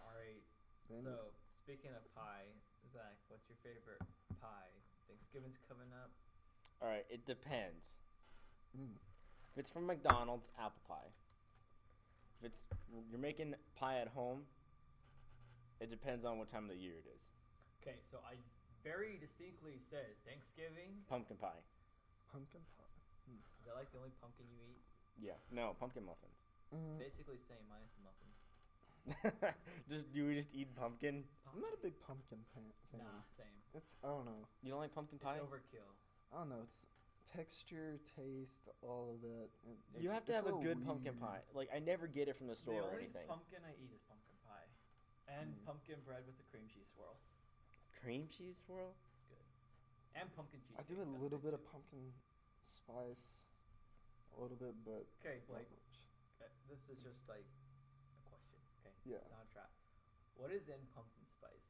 Alright, Then so speaking of pie, Zach, what's your favorite pie? Thanksgiving's coming up. All right, it depends. mm, If it's from McDonald's, apple pie. If it's you're making pie at home, it depends on what time of the year it is. Okay, so I very distinctly said Thanksgiving. Pumpkin pie. pumpkin pie. Is that like the only pumpkin you eat? Yeah. No, pumpkin muffins. Mm, Basically same minus the muffins. Do we just eat pumpkin? I'm not a big pumpkin fan. Nah, same. It's I don't know. You don't like pumpkin pie? It's overkill. I don't know. It's texture, taste, all of that. You have to have a little good pumpkin weird. pie. Like I never get it from the store The or only anything. pumpkin I eat is pumpkin pie, and Mm. pumpkin bread with a cream cheese swirl. Cream cheese swirl? It's good. And pumpkin cheese. I do cake, a that's little good bit of too. pumpkin spice, a little bit, but Okay, not Blake. much. Okay, this is just like a question. Okay. Yeah. It's not a trap. What is in pumpkin spice?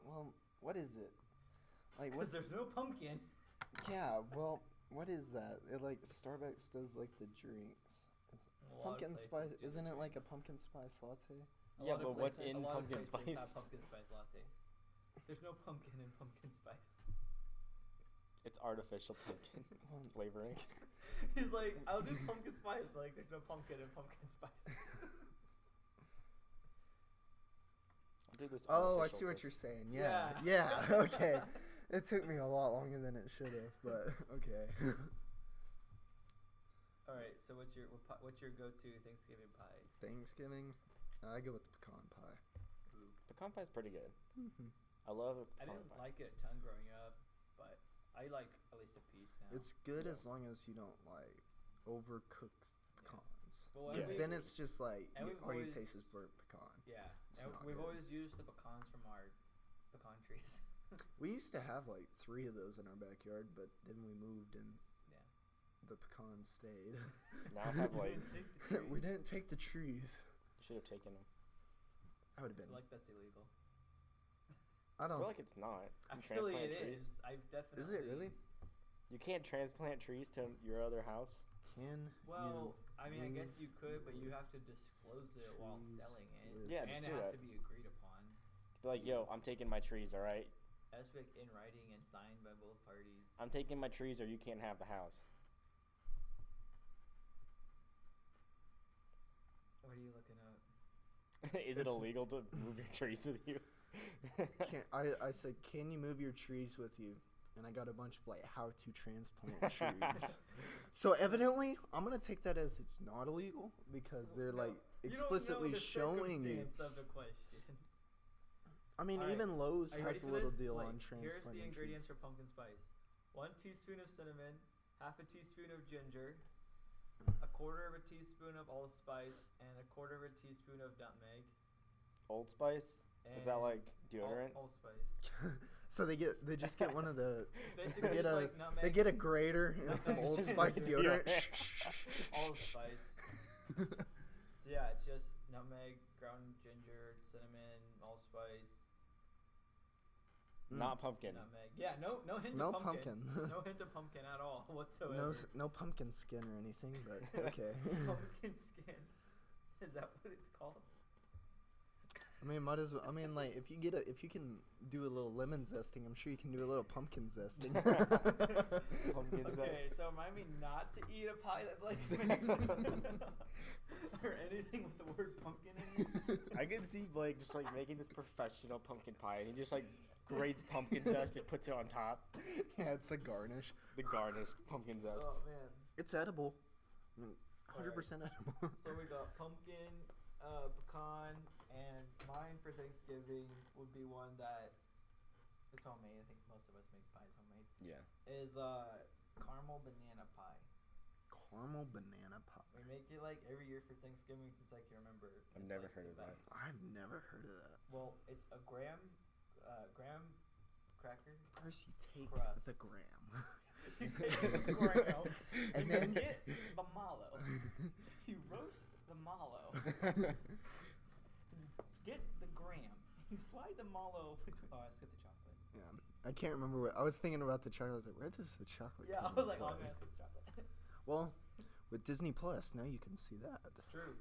Well, what is it? Like Because what's there's no pumpkin. yeah? Well, what is that? It like Starbucks does like the drinks. It's A lot of pumpkin places spice. do Isn't the it like a drinks. pumpkin spice latte? A Yeah, lot of but what's places- in a lot of pumpkin places have spice? pumpkin spice lattes. There's no pumpkin in pumpkin spice. It's artificial pumpkin Well, flavoring. He's like, I'll do pumpkin spice, but like, there's no pumpkin in pumpkin spice. I'll do this. Oh, I artificial see what twist. you're saying. Yeah. Yeah. Yeah. Okay. It took me a lot longer than it should have, but okay. All right. So what's your go-to Thanksgiving pie? Thanksgiving, I go with the pecan pie. Ooh. Pecan pie's pretty good. Mm-hmm. I love a I pecan didn't pie. like it a ton growing up, but I like at least a piece now. It's good Yeah. as long as you don't like overcook the pecans. Well, Because Yeah. then it's just like and we've all you always- taste is burnt pecan. Yeah, It's and not we've good. always used the pecans from our pecan trees. We used to have like 3 of those in our backyard, but then we moved and Yeah. the pecans stayed. Now I have like. Take the tree. We didn't take the trees. Should have taken them. I would have I been. feel like that's illegal. I I don't. feel like it's not. You Actually, transplant it trees. is. I've definitely. Is it really? You can't transplant trees to your other house. Can Well, I mean, I move guess you could, but you have to disclose it while trees selling it. with- Yeah, and just it do has that. to be agreed upon. Be like, yo, I'm taking my trees, all right? Has to be in writing and signed by both parties. I'm taking my trees, or you can't have the house. What are you looking up? Is it It's- illegal to move your trees with you? Can, I said, can you move your trees with you? And I got a bunch of like how to transplant trees. So evidently, I'm gonna take that as it's not illegal because they're No, like you don't explicitly know the showing you. circumstance of the question. I mean, Alright, even Lowe's Are you has ready a for little this? deal Like, on here's transplanting the ingredients trees. for pumpkin spice: 1 teaspoon of cinnamon, half a teaspoon of ginger, a quarter of a teaspoon of allspice, and a quarter of a teaspoon of nutmeg. Old Spice? Is that and like deodorant? Allspice. So they just get one of the Basically, they get just a like nutmeg. they get a grater and some Nutmeg Old and Spice deodorant. deodorant. Allspice. So yeah, it's just nutmeg, ground ginger, cinnamon, allspice, Not pumpkin. nutmeg. Yeah, no hint No of pumpkin. pumpkin. No hint of pumpkin at all whatsoever. No pumpkin skin or anything, but okay. Pumpkin skin. Is that what it's called? I mean, might as well. I mean, like if you can do a little lemon zesting, I'm sure you can do a little pumpkin zesting. Pumpkin Okay, zest. so remind me not to eat a pie that Blake makes. Or anything with the word pumpkin in it. I can see Blake just like making this professional pumpkin pie, and he just like grates pumpkin zest and puts it on top. Yeah, it's a garnish. The garnished pumpkin zest. Oh man. It's edible. I mean, 100% edible. So we got pumpkin, pecan, and mine for Thanksgiving would be one that is homemade. I think most of us make pies homemade. Yeah. Is caramel banana pie. Caramel banana pie. We make it like every year for Thanksgiving since I can remember. I've It's, never like, heard the of that. best. I've never heard of that. Well, it's a graham cracker. First, you take Crust. the gram. You take the graham And and then- you get the mallow. You roast the mallow. Get the graham. You slide the mallow between. Oh, I skipped the chocolate. Yeah, I can't remember what I was thinking about the chocolate. I was like, where does the chocolate? Yeah, I come was like, into oh, I'm play? gonna skip the chocolate. Well, with Disney Plus, now you can see that. It's true.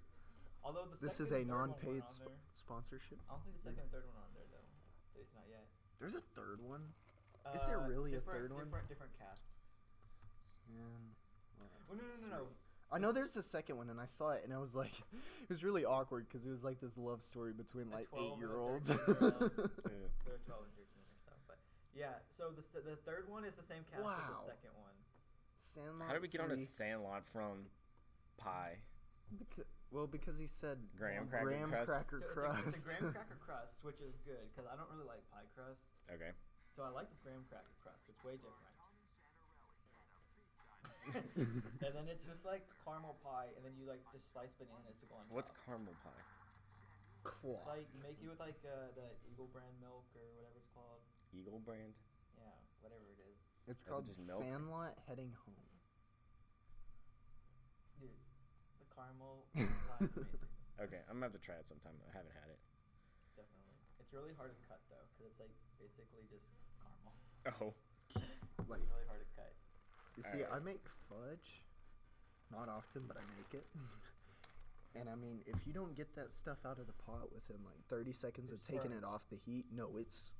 Although the This is second a and third one non-paid weren't on there. sponsorship. I don't think the second and third one are on there though. At least not yet. There's a third one. Is there really a third one? Different cast. And Oh, no. I know there's the second one, and I saw it, and I was like, it was really awkward because it was like this love story between A like 12 and a 8-year-olds. 13-year-old. They're 12 and 13 or so, but yeah. So the third one is the same cast as Wow. the second one. Sandlot. How did we get on a 3. Sandlot from pie? Because he said Graham cracker graham crust? cracker So crust. It's a graham cracker crust, which is good because I don't really like pie crust. Okay. So I like the graham cracker crust. It's way different. And then it's just like caramel pie, and then you like just slice bananas to go on top. What's caramel pie? It's like you make it with like the Eagle brand milk or whatever it's called. Eagle brand? Yeah, whatever it is. It's Is it called just milk? Sandlot Heading Home. Dude, the caramel pie is amazing. Okay, I'm gonna have to try it sometime. I haven't had it. Definitely. It's really hard to cut though, because it's like basically just caramel. Oh. Like, It's really hard to cut. you see, I Alright. make fudge. Not often, but I make it. And I mean, if you don't get that stuff out of the pot within like 30 seconds of It's taking burnt. it off the heat, no, it's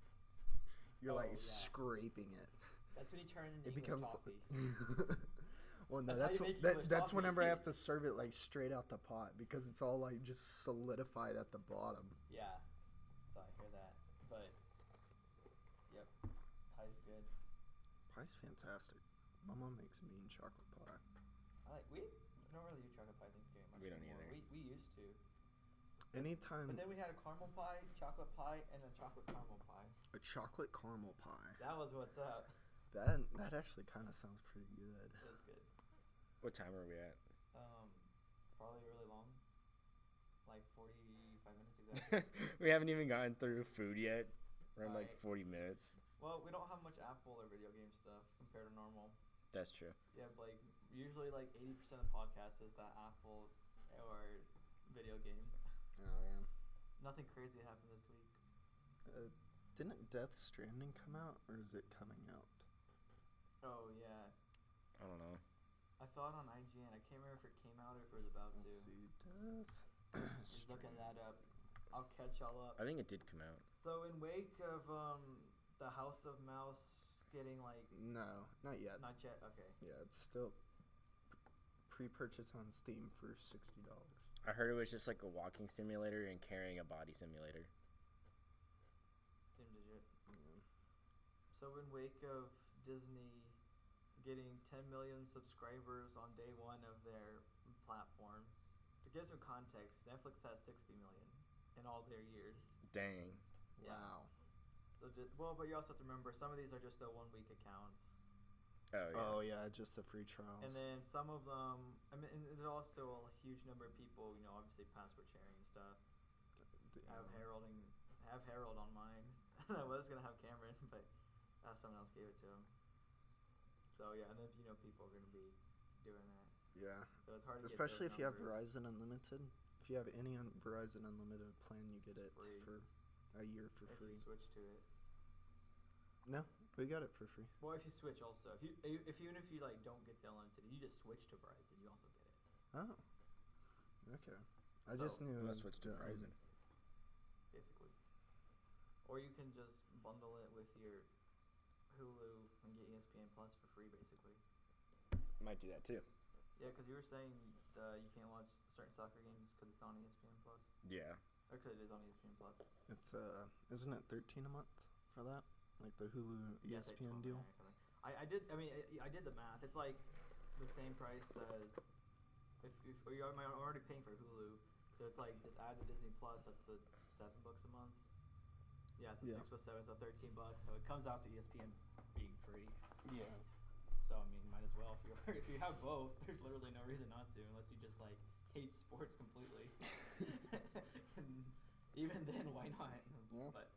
you're Oh, like yeah. scraping it. That's when you turn it into It English becomes. toffee. Well, no, That's that's how you make that, English that's toffee. whenever I have to serve it like straight out the pot because it's all like just solidified at the bottom. Yeah. So I hear that. But yep. Pie's good. Pie's fantastic. My mom makes mean chocolate pie. I like We don't really do chocolate pie Thanksgiving much We don't anymore. either. We used to. Anytime. But then we had a caramel pie, chocolate pie, and a chocolate caramel pie. A chocolate caramel pie. That was what's up. That actually kind of sounds pretty good. It was good. What time are we at? Probably really long. Like 45 minutes exactly. We haven't even gotten through food yet. We're in like 40 minutes. Well, we don't have much Apple or video game stuff compared to normal. That's true. Yeah, but like usually like 80% of the podcast is that Apple or video games. Oh yeah. Nothing crazy happened this week. Didn't Death Stranding come out, or is it coming out? Oh yeah. I don't know. I saw it on IGN. I can't remember if it came out or if it was about to. Let's see, Death. Just looking that up. I'll catch y'all up. I think it did come out. So in wake of the House of Mouse getting like. No, not yet. Not yet. Okay. Yeah, it's still pre-purchase on Steam for $60. I heard it was just like a walking simulator and carrying a body simulator. Seemed legit. Yeah. So in wake of Disney getting 10 million subscribers on day one of their platform, to give some context, Netflix has 60 million in all their years. Dang. Yeah. Wow. So but you also have to remember some of these are just the 1 week accounts. Oh yeah. Oh yeah, just the free trials. And then some of them, I mean, and there's also a huge number of people, obviously password sharing and stuff. Have Harold on mine. I was gonna have Cameron, but someone else gave it to him. So yeah, and then people are gonna be doing that. Yeah. So it's hard to especially get if you have numbers. Verizon Unlimited. If you have any Verizon Unlimited plan, you get it Free. for a year for If free. you switch to it. No, we got it for free. Well, if you switch also, if even if you like don't get the unlimited, you just switch to Verizon, you also get it. Oh. Okay. I So, just knew. I'm gonna switch to Verizon. Basically. Or you can just bundle it with your Hulu and get ESPN Plus for free, basically. Might do that too. Yeah, because you were saying you can't watch certain soccer games because it's on ESPN Plus. Yeah. Or because it is on ESPN Plus. It's isn't it $13 a month for that? Like the Hulu Yeah, it's like ESPN 12 deal. I did the math. It's like the same price as if I'm already paying for Hulu, so it's like just add the Disney Plus. That's the $7 a month. Yeah, so Yeah. 6 plus 7, so $13. So it comes out to ESPN being free. Yeah. So I mean, might as well if you have both. There's literally no reason not to, unless you just like hate sports completely. And even then, why not? Yeah. But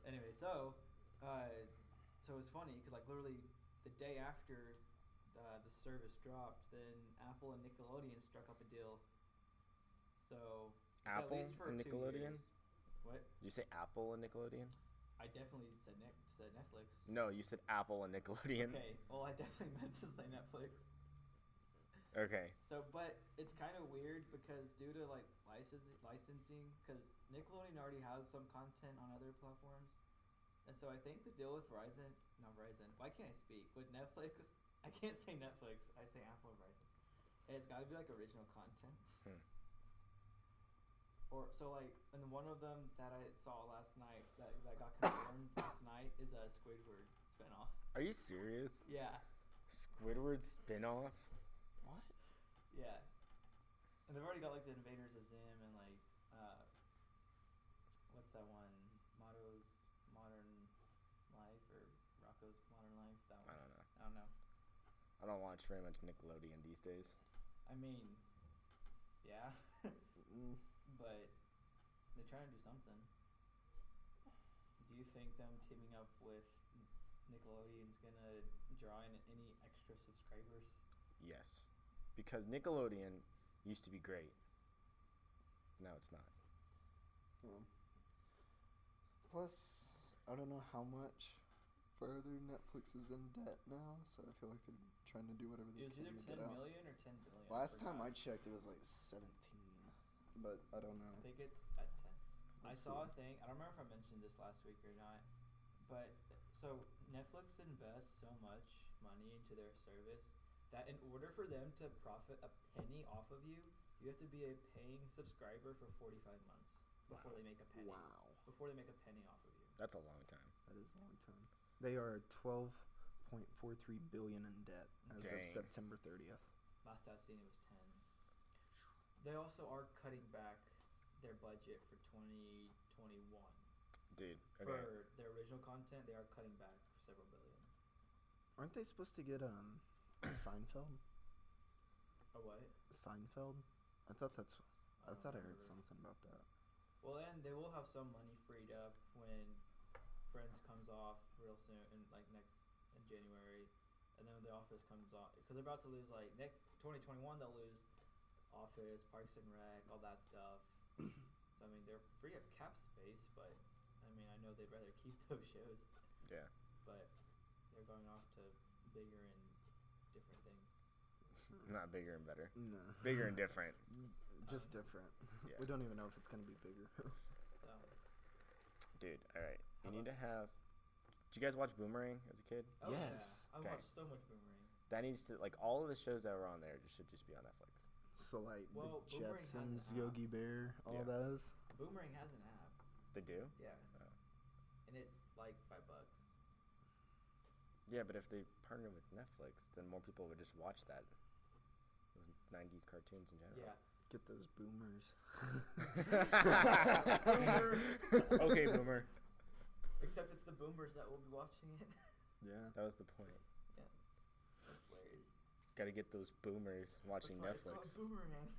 anyway, so it's funny because like literally the day after the service dropped, then Apple and Nickelodeon struck up a deal. So at Apple least for and 2 Nickelodeon? years. What? You say Apple and Nickelodeon? I definitely said Netflix. No, you said Apple and Nickelodeon. Okay, well I definitely meant to say Netflix. Okay. So, but it's kind of weird because due to like licensing, because Nickelodeon already has some content on other platforms, and so I think the deal with Verizon, why can't I speak? With Netflix, I can't say Netflix, I say Apple or Verizon. And it's got to be like original content. Or so like, and one of them that I saw last night that got confirmed last night is a Squidward spinoff. Are you serious? Yeah. Squidward spinoff? What? Yeah. And they've already got like the Invaders of Zim and like what's that one? Motto's Modern Life or Rocco's Modern Life? That one. I don't know. I don't watch very much Nickelodeon these days. I mean, yeah. But they're trying to do something. Do you think them teaming up with Nickelodeon's gonna draw in any extra subscribers? Yes. Because Nickelodeon used to be great. Now it's not. Plus, I don't know how much further Netflix is in debt now, so I feel like they're trying to do whatever they It was can either to get 10 out. million or 10 billion. Last time I checked, it was like 17, but I don't know. I think it's at 10. I Let's saw a see. thing. I don't remember if I mentioned this last week or not, but so Netflix invests so much money into their service that in order for them to profit a penny off of you, you have to be a paying subscriber for 45 months before they make a penny. Wow. Before they make a penny off of you. That's a long time. That is a long time. They are 12.43 billion in debt as of Dang. September 30th. Last I seen it was 10. They also are cutting back their budget for 2021. Dude, okay. For their original content, they are cutting back several billion. Aren't they supposed to get Seinfeld? A what? Seinfeld? I thought I heard remember. something about that. Well, and they will have some money freed up when Friends comes off real soon, in January, and then when The Office comes off, because they're about to lose next 2021. They'll lose Office, Parks and Rec, all that stuff. So I mean, they're free of cap space, but I mean, I know they'd rather keep those shows. Yeah. But they're going off to bigger and different things. Not bigger and better. No. Bigger and different. Just different. Yeah. We don't even know if it's gonna be bigger. So. Dude, all right. You need to have. Did you guys watch Boomerang as a kid? Oh, Yes. Yeah. I Okay. watched so much Boomerang. That needs to all of the shows that were on there should just be on Netflix. So Well, the Boomerang has an Jetsons, app. Yogi Bear, all Yeah. those. Boomerang has an app. They do? Yeah. Oh. And it's like $5. Yeah, but if they partner with Netflix, then more people would just watch that. Those 90s cartoons in general. Yeah. Get those boomers. Okay, Boomer. Except it's the boomers that will be watching it. Yeah. That was the point. Yeah. That's hilarious. Got to get those boomers watching That's why Netflix. it's called Boomerang.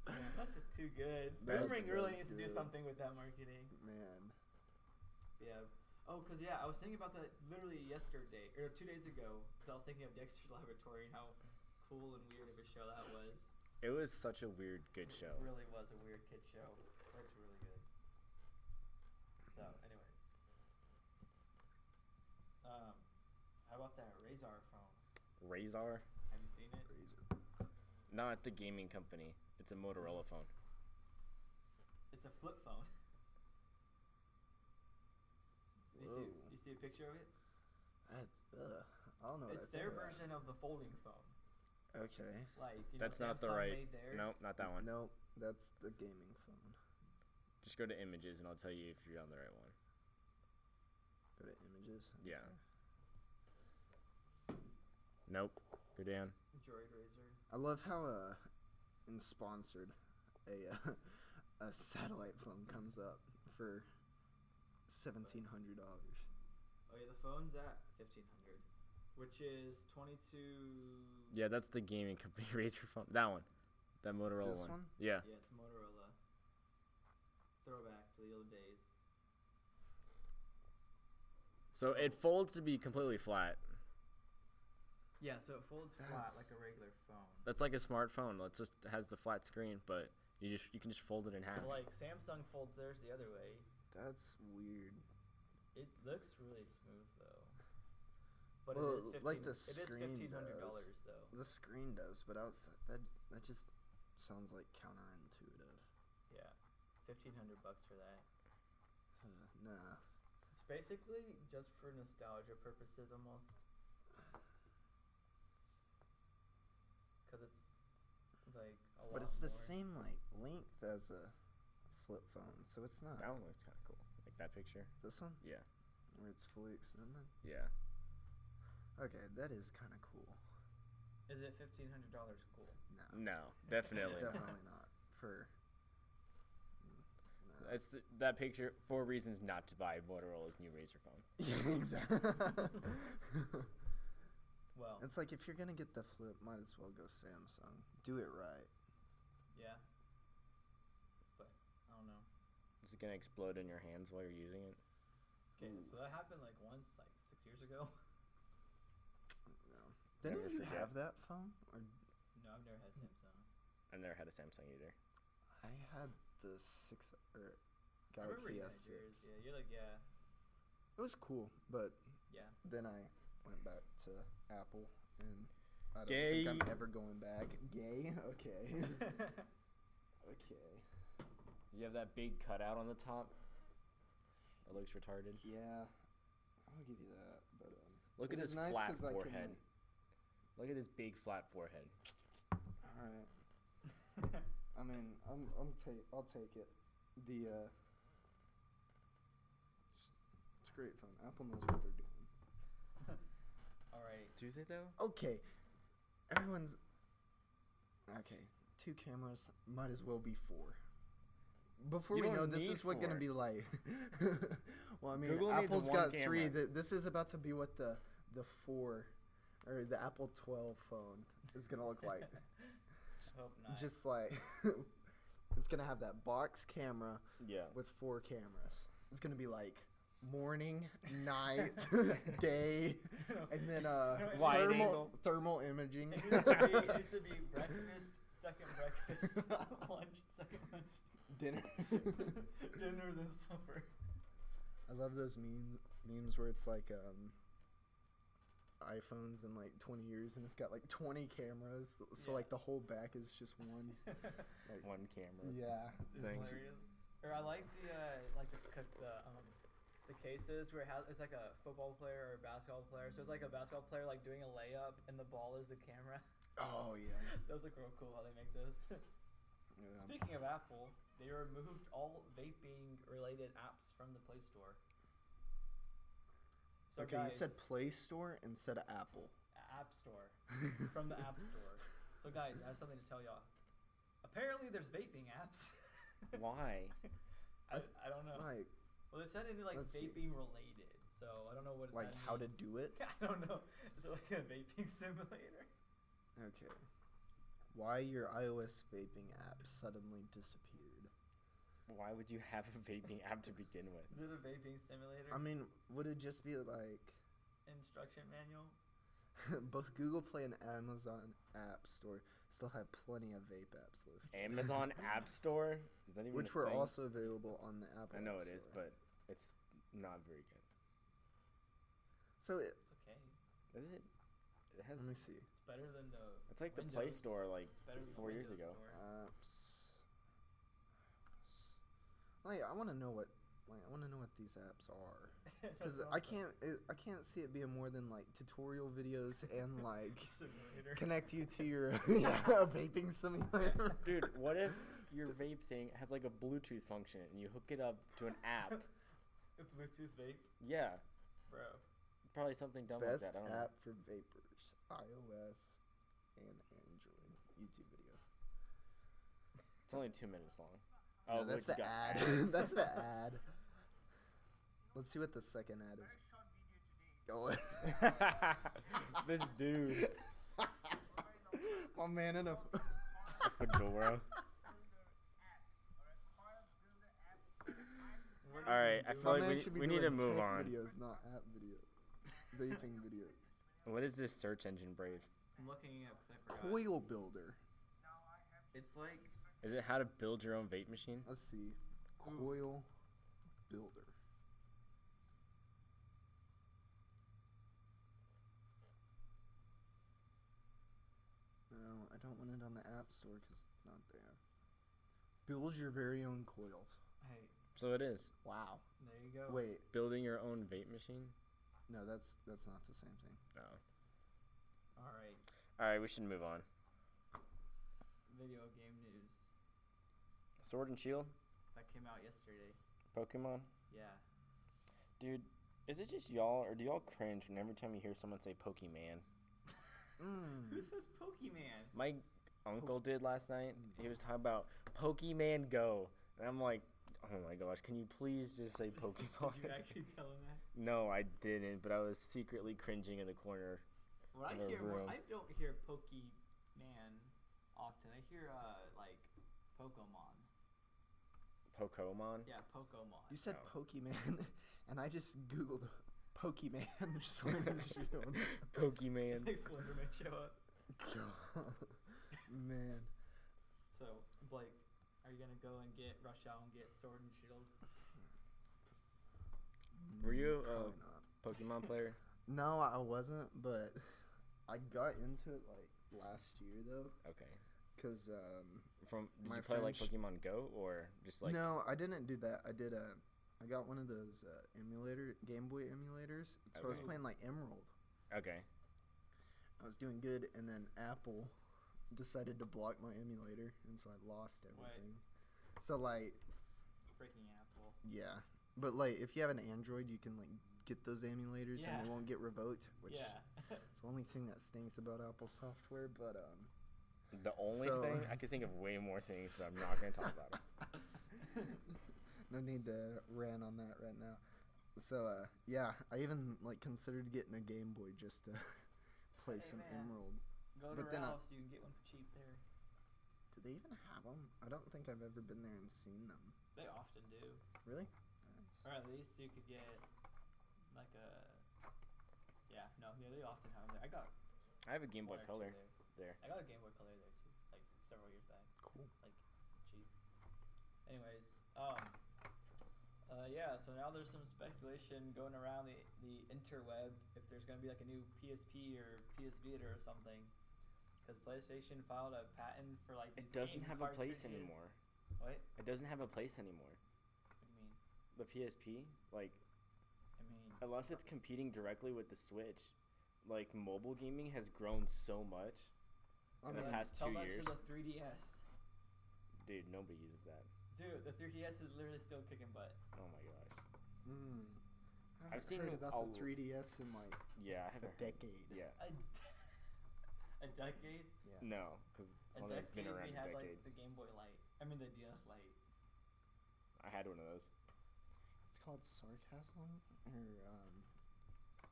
Man, that's just too good. That's- Boomerang really that's needs to do good. something with that marketing. Man. Yeah. Oh, because, I was thinking about that literally yesterday, or 2 days ago, because I was thinking of Dexter's Laboratory and how cool and weird of a show that was. It was such a weird, good show. It really was a weird kid show, but it's really good. So, anyways. How about that Razor phone? Razor? Have you seen it? Razor. Not the gaming company. It's a Motorola phone. It's a flip phone. Whoa. You see a picture of it? That's, I don't know what It's I think their of that. version of the folding phone. Okay. Like, That's not the Samsung right. made theirs. Nope, not that one. Nope, that's the gaming phone. Just go to images and I'll tell you if you're on the right one. Go to images. Yeah. Okay. Nope. Go down. Droid Razor. I love how in sponsored a satellite phone comes up for $1,700. Oh yeah, the phone's at $1,500, which is 22. Yeah, that's the gaming company Razor phone. That one. That Motorola This one? Yeah. Yeah, it's Motorola. Throwback to the old days. So it folds to be completely flat. Yeah, so it folds flat That's- like a regular phone. That's like a smartphone. It just has the flat screen, but you can just fold it in half. But like Samsung folds theirs the other way. That's weird. It looks really smooth though. But Well, it is like the it is screen $1,500 does. though. The screen does, but outside that just sounds like counterintuitive. Yeah, $1,500 for that. Nah. It's basically just for nostalgia purposes almost. Cause it's like a lot. But it's the more. same like length as a flip phone, so it's not. That one looks kind of cool. Like that picture. This one, Yeah. where it's fully extended. Yeah. Okay, that is kind of cool. Is it $1,500 cool? No, No, definitely. not. definitely not. For no. It's that picture. 4 reasons not to buy Motorola's new Razr phone. Yeah, exactly. Well, It's like if you're gonna get the flip, might as well go Samsung. Do it right. yeah. But I don't know. Is it gonna explode in your hands while you're using it? Okay, Ooh. so that happened like once, like 6 years ago. No. Didn't Never you forget. have that phone? Or No, I've never had Samsung. I've never had a Samsung either. I had the I remember Galaxy you had S6. yours. Yeah, you're like, yeah, It was cool, but yeah. then I went back to Apple, and I don't Gay. think I'm ever going back. Gay? Okay. Okay. You have that big cutout on the top. It looks retarded. Yeah, I'll give you that. But Look at it his is nice flat 'cause I can, forehead. like- Look at his big flat forehead. all right. I mean, I'll take it. It's a great phone. Apple knows what they're doing. All right. Do they though? Okay, everyone's Okay, 2 cameras might as well be 4. Before You we don't know, this need is what going to 4. be like. Well, I mean, Google needs Apple's one got camera. 3. This is about to be what the 4 or the Apple 12 phone is going to look like. Hope not. Just like it's going to have that box camera Yeah. with 4 cameras. It's going to be like morning, night, day, and then Wide angle. thermal imaging. It needs to be breakfast, second breakfast, lunch, second lunch, Dinner. dinner, then supper. I love those memes where it's like iPhones in like 20 years and it's got like 20 cameras, so Yeah. like the whole back is just one. Like, One camera. yeah. It's Thing. hilarious. Or I like the cases where it's like a football player or a basketball player. So it's like a basketball player like doing a layup and the ball is the camera. Oh yeah. Those look real cool how they make those. Yeah. Speaking of Apple, they removed all vaping related apps from the Play Store. So Okay, guys, you said Play Store instead of Apple. App Store. From the App Store. So guys, I have something to tell y'all. Apparently there's vaping apps. Why? I don't know. Like Well, they said it's like Let's see. vaping related, so I don't know what like that how to means. do it. I don't know. Is it like a vaping simulator? Okay. Why your iOS vaping app suddenly disappeared? Why would you have a vaping app to begin with? Is it a vaping simulator? I mean, would it just be like Instruction manual? both Google Play and Amazon App Store still have plenty of vape apps listed. Amazon App Store? Is that even Which a were thing? also available on the Apple I know App it is, Store. but it's not very good. So It's okay. Is it? It has. let me see. It's better than the. It's like the Play Windows. Store like It's better than the 4 years Windows ago. Store. Apps. Like I want to know what these apps are. Because That's I awesome. can't see it being more than like tutorial videos and like Simulator. connect you to your a vaping simulator. Dude, what if your vape thing has like a Bluetooth function and you hook it up to an app? A Bluetooth vape, Yeah, bro. probably something dumb Best like that. I don't app for vapors, iOS and Android. YouTube video. know. It's only 2 minutes long. No, Oh, that's look, the you got ad. ads. That's the ad. Let's see what the second ad is. Oh. This dude, My man in a. a fedora. What All right, I doing? feel My like man should be we need to doing move tech on. Videos, not app videos. Vaping videos. What is this search engine, Brave? I'm looking it up because I forgot. Coil builder. It's like Is it how to build your own vape machine? Let's see. Ooh. Coil builder. No, I don't want it on the App Store because it's not there. Build your very own coils. hey, So it is. Wow. there you go. Wait, Building your own vape machine? no, that's not the same thing. No. All right. Alright, we should move on. Video game news Sword and Shield? that came out yesterday. Pokemon? Yeah. Dude, is it just y'all, or do y'all cringe when every time you hear someone say Pokemon? Who says Pokemon? My uncle did last night. He was talking about Pokemon Go. And I'm like, oh my gosh, can you please just say Pokemon? Did you actually tell him that? No, I didn't, but I was secretly cringing in the corner. What I In a hear more, room. I don't hear Pokemon often. I hear like Pokemon. Pokemon? Yeah, Pokemon. You said Oh. Pokemon, and I just googled Pokemon Sword and Shield. Pokemon. Like Slenderman show up. God. Man. So Blake, are you gonna go and rush out and get Sword and Shield? Were you Probably a not. Pokemon player? No, I wasn't, but I got into it like last year though, Okay. cause Did My you play like friend Pokemon Go or just like? no, I didn't do that. I did I got one of those Game Boy emulators. So I was Okay. playing like Emerald. Okay. I was doing good, and then Apple decided to block my emulator, and so I lost everything. So like, Freaking Apple. yeah, but like if you have an Android, you can like get those emulators and Yeah. they won't get revoked, which Yeah. is the only thing that stinks about Apple software. But The only So- thing I could think of way more things, but I'm not gonna talk about it. No need to rant on that right now. So yeah, I even like considered getting a Game Boy just to play Hey, some man. Emerald. Go to But then I- Ralph's, you can get one for cheap there. Do they even have them? I don't think I've ever been there and seen them. They often do. Really? Or at least you could get like a. Yeah, no, yeah, they often have them there. I have a Game Boy one or two Color there. there. I got a Game Boy Color there too, like several years back. Cool. Like cheap. Anyways, yeah. So now there's some speculation going around the interweb if there's gonna be like a new PSP or PS Vita or something, because PlayStation filed a patent for like. It These doesn't game have a place cartridges. anymore. What? It doesn't have a place anymore. What do you mean? The PSP, like, I mean. unless it's competing directly with the Switch, like mobile gaming has grown so much I in the mean, past tell 2 that years. to the 3DS. Dude, nobody uses that. Dude, the 3DS is literally still kicking butt. Oh my gosh. I I've haven't seen heard about a the 3DS in like Yeah, I a haven't. Heard. decade. Yeah. A decade? Yeah. No, because A it's been decade around we a had decade. like the Game Boy Light. I mean the DS Lite. I had one of those. It's called sarcasm, or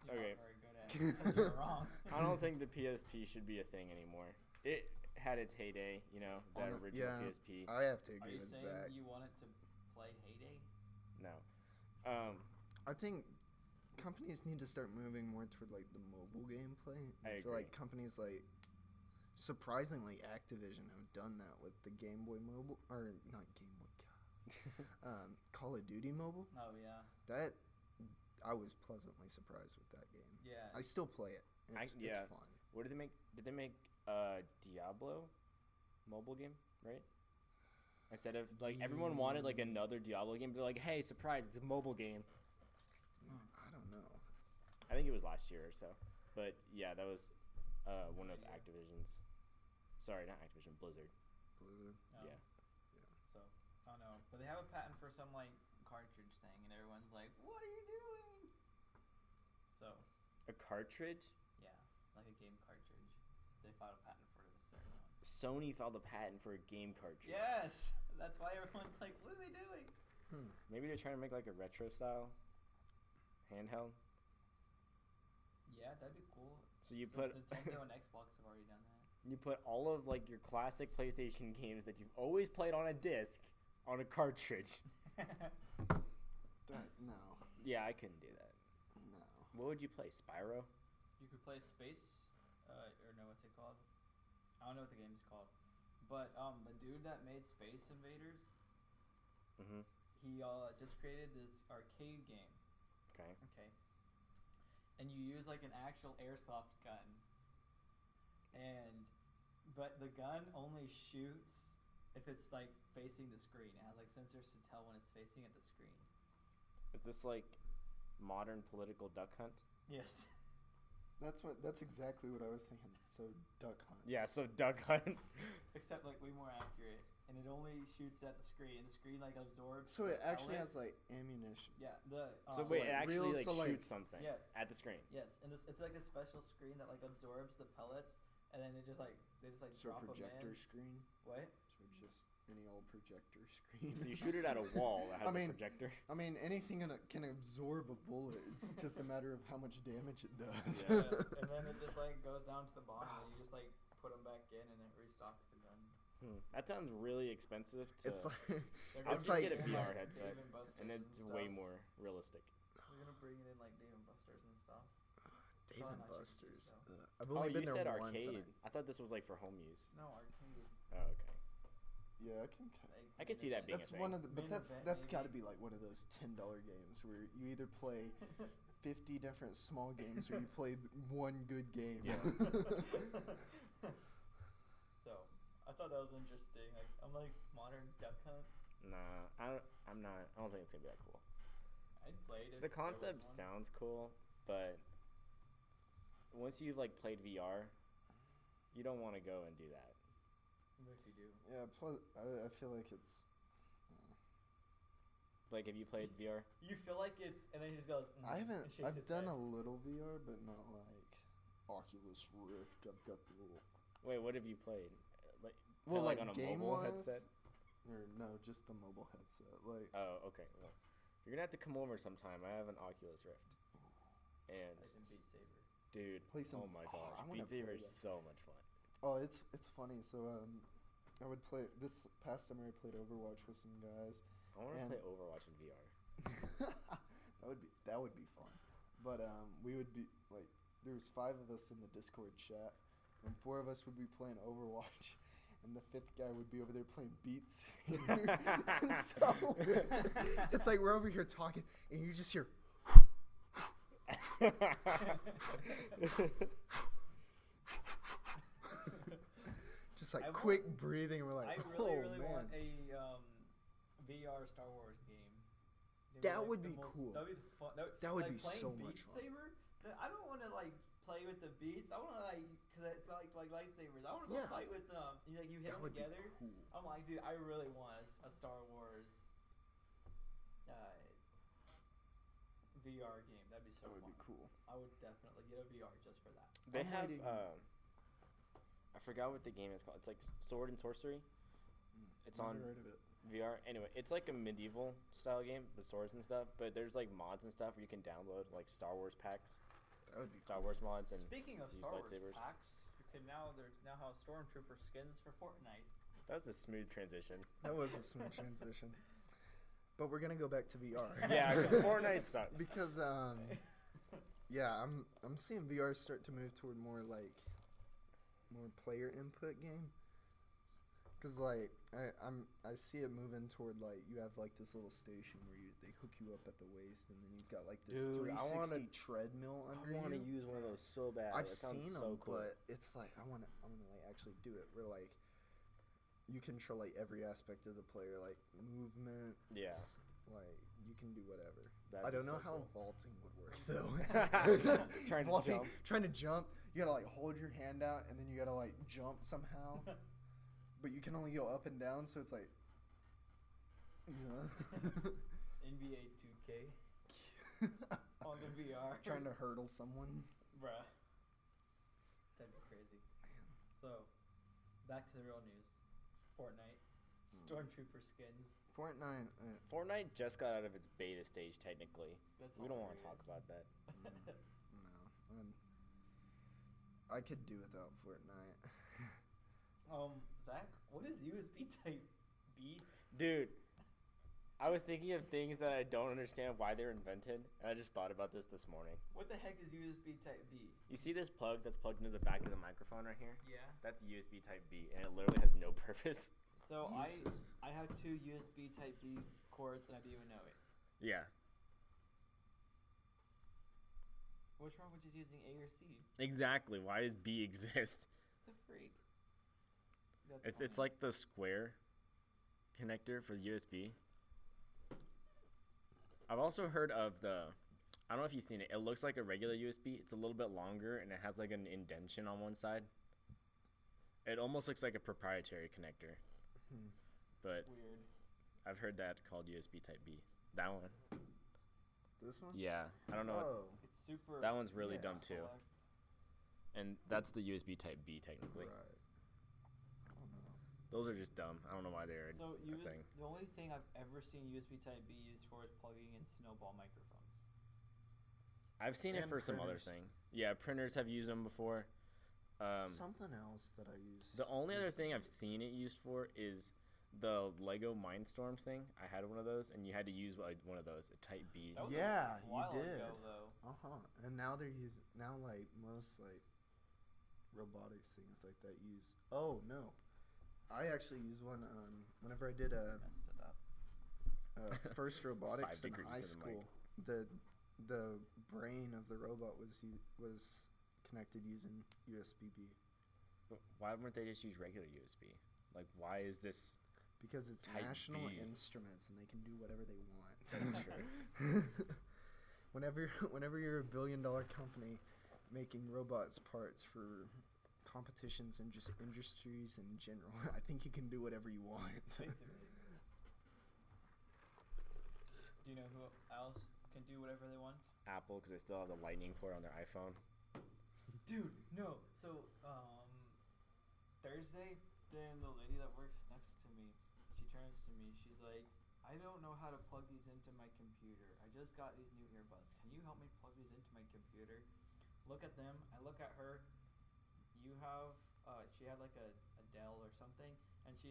You're Okay. not very good at it 'cause you're wrong. I don't think the PSP should be a thing anymore. It had its heyday, you know, that original yeah, PSP. I have to Are agree you with saying Zach. you want it to play Heyday? No. I think companies need to start moving more toward like the mobile gameplay. I feel like agree. companies like surprisingly Activision have done that with the Game Boy Mobile, or not Game Boy, Call of Duty Mobile. Oh yeah. That I was pleasantly surprised with that game. Yeah. I still play it. It's yeah. fun. What did they make? Did they make Diablo mobile game, right? Instead of like everyone wanted like another Diablo game, they're like, "Hey, surprise! It's a mobile game." I don't know. I think it was last year or so, but yeah, that was one of Yeah. Activision's. Sorry, not Activision, Blizzard. Blizzard. No. Yeah. So I don't know, but they have a patent for some like cartridge thing, and everyone's like, "What are you doing?" So A cartridge? yeah, like a game cartridge. They filed a patent for this certain one. Sony filed a patent for a game cartridge. Yes, that's why everyone's like, "What are they doing?" Maybe they're trying to make like a retro style handheld. Yeah, that'd be cool. So you Since put Nintendo and Xbox have already done that. you put all of like your classic PlayStation games that you've always played on a disc on a cartridge. That no, Yeah, I couldn't do that. no. What would you play? Spyro? You could play Space, or no, what's it called? I don't know what the game is called, but the dude that made Space Invaders, Mm-hmm. he just created this arcade game. Okay. Okay. And you use like an actual airsoft gun, but the gun only shoots if it's like facing the screen. It has like sensors to tell when it's facing at the screen. Is this like modern political duck hunt? Yes. That's exactly what I was thinking. So Duck Hunt. Yeah, so duck hunt. Except like way more accurate, and it only shoots at the screen. And the screen like absorbs. So it the actually has pellets. like ammunition. Yeah. The So So, wait, like, it actually real- like so, like- shoots something Yes. at the screen. Yes, and it's like a special screen that like absorbs the pellets, and then they just like So drop 'em projector in. screen. What? So just any old projector screen. So you shoot it at a wall that has I mean- a projector. I mean, anything can absorb a bullet. It's just a matter of how much damage it does. Yeah. And then it just like goes down to the bottom, and you just like put them back in, and it restocks the gun. That sounds really expensive to. It's like They're I'll it's just like get a bring in, VR like, headset, Dave and Buster's and it's stuff. way more realistic. We're gonna bring it in like Dave and Buster's and stuff. Dave and Probably not Buster's. cheap, I've Oh, only you been there said once. arcade. I thought this was like for home use. No arcade. Oh, okay. Yeah, I can. Like, I can see that being That's a one thing. of the. But Main that's event, got to maybe. be like one of those $10 games where you either play 50 different small games or you play one good game. Yeah. So I thought that was interesting. Like I'm like modern duck hunt. Nah, I'm not. I don't think it's gonna be that cool. I'd play it. If The there was concept one. sounds cool, but once you've like played VR, you don't want to go and do that. What if you do? Yeah. Plus, I feel like it's. Like, have you played VR? You feel like it's, and then he just goes. I haven't. and shakes I've his done head. a little VR, but not like Oculus Rift. I've got the little. Wait, what have you played? Well, like like on a game mobile wise, headset? or no, just the mobile headset. Like, Oh, okay. Well, you're gonna have to come over sometime. I have an Oculus Rift, and Play some Beat Saber. dude, Play some- oh my oh, I gosh, wanna Beat Saber play is that. so much fun. oh, it's funny. So I would play this past summer. I played Overwatch with some guys. I want to And- play Overwatch in VR. that would be fun. But we would be like, there was 5 of us in the Discord chat, and 4 of us would be playing Overwatch, and the 5th guy would be over there playing Beats. So it's like we're over here talking, and you just hear. Just like I want- quick breathing, and we're like, I oh really man. want a VR Star Wars game. That would be cool. That'd be fun. That would like be playing so Beat much fun. Saber, I don't want to like play with the beats. I want to like, cause it's like lightsabers. I want to go Yeah. fight with them. You like you hit That them would be together. cool. I'm like, dude, I really want a Star Wars VR game. That'd be so That would fun. be cool. I would definitely get a VR just for that. They I'm have. waiting. I forgot what the game is called. It's like Sword and Sorcery. It's Never on heard of it. VR. Anyway, it's like a medieval style game with swords and stuff. But there's like mods and stuff where you can download like Star Wars packs, That would be Star cool. Wars mods, and Speaking of use Star Wars lightsabers. packs, you can there's now have Stormtrooper skins for Fortnite. that was a smooth transition. That was a smooth transition. But we're gonna go back to VR. Yeah, 'cause Fortnite sucks. Because yeah, I'm seeing VR start to move toward more player input game. Cause like I see it moving toward like you have like this little station where they hook you up at the waist, and then you've got like this Dude, I 360 wanna- treadmill under I want to you. use one of those so bad. I've That sounds seen so them, cool. but it's like I wanna like actually do it. Where like you control like every aspect of the player, like movement. Yeah. Like you can do whatever. That'd I be don't know so how cool. vaulting would work though. Trying to Vaulting, jump. trying to jump, you gotta like hold your hand out and then you gotta like jump somehow. But you can only go up and down, so it's like. NBA 2K on the VR. Trying to hurdle someone. Bruh. That'd be crazy. So, back to the real news. Fortnite. Stormtrooper skins. Fortnite. Fortnite just got out of its beta stage, technically. That's We don't want to talk hilarious. about that. No. I could do without Fortnite. Zach, what is USB Type B? Dude, I was thinking of things that I don't understand why they're invented, and I just thought about this morning. What the heck is USB Type B? You see this plug that's plugged into the back of the microphone right here? Yeah. That's USB Type B, and it literally has no purpose. So Uses. I have 2 USB Type B cords and I didn't even know it. Yeah. What's wrong with just using A or C? Exactly. Why does B exist? The freak. That's It's funny. like the square connector for the USB. I've also heard of I don't know if you've seen it. It looks like a regular USB. It's a little bit longer, and it has like an indentation on one side. It almost looks like a proprietary connector. But weird. I've heard that called USB Type B. That one. This one? Yeah. I don't know. Oh, It's super. That one's really Yeah. dumb too. select. And that's the USB Type B technically. right. I don't know. Those are just dumb. I don't know why they're So a thing. the only thing I've ever seen USB Type B used for is plugging in snowball microphones. I've seen it And for some other printers. thing. Yeah, printers have used them before. Something else that I use. The only other thing I've seen it used for is the Lego Mindstorm thing. I had one of those, and you had to use like one of those, a Type B. That was Yeah, a you while did. ago though. And now they're now like most like robotics things like that use. Oh no, I actually used one whenever I did Messed it up. first robotics 5 in degrees high to the mic. school. The brain of the robot was connected using USB B But why wouldn't they just use regular USB? Like, why is this? because it's Type National B. Instruments and they can do whatever they want. That's true. Whenever you're a $1 billion company making robots parts for competitions and just industries in general, I think you can do whatever you want. Basically. Do you know who else can do whatever they want? Apple, because they still have the Lightning port on their iPhone. Dude, no. So, Thursday, then the lady that works next to me, she turns to me. She's like, I don't know how to plug these into my computer. I just got these new earbuds. Can you help me plug these into my computer? Look at them. I look at her. You have, she had like a Dell or something, and she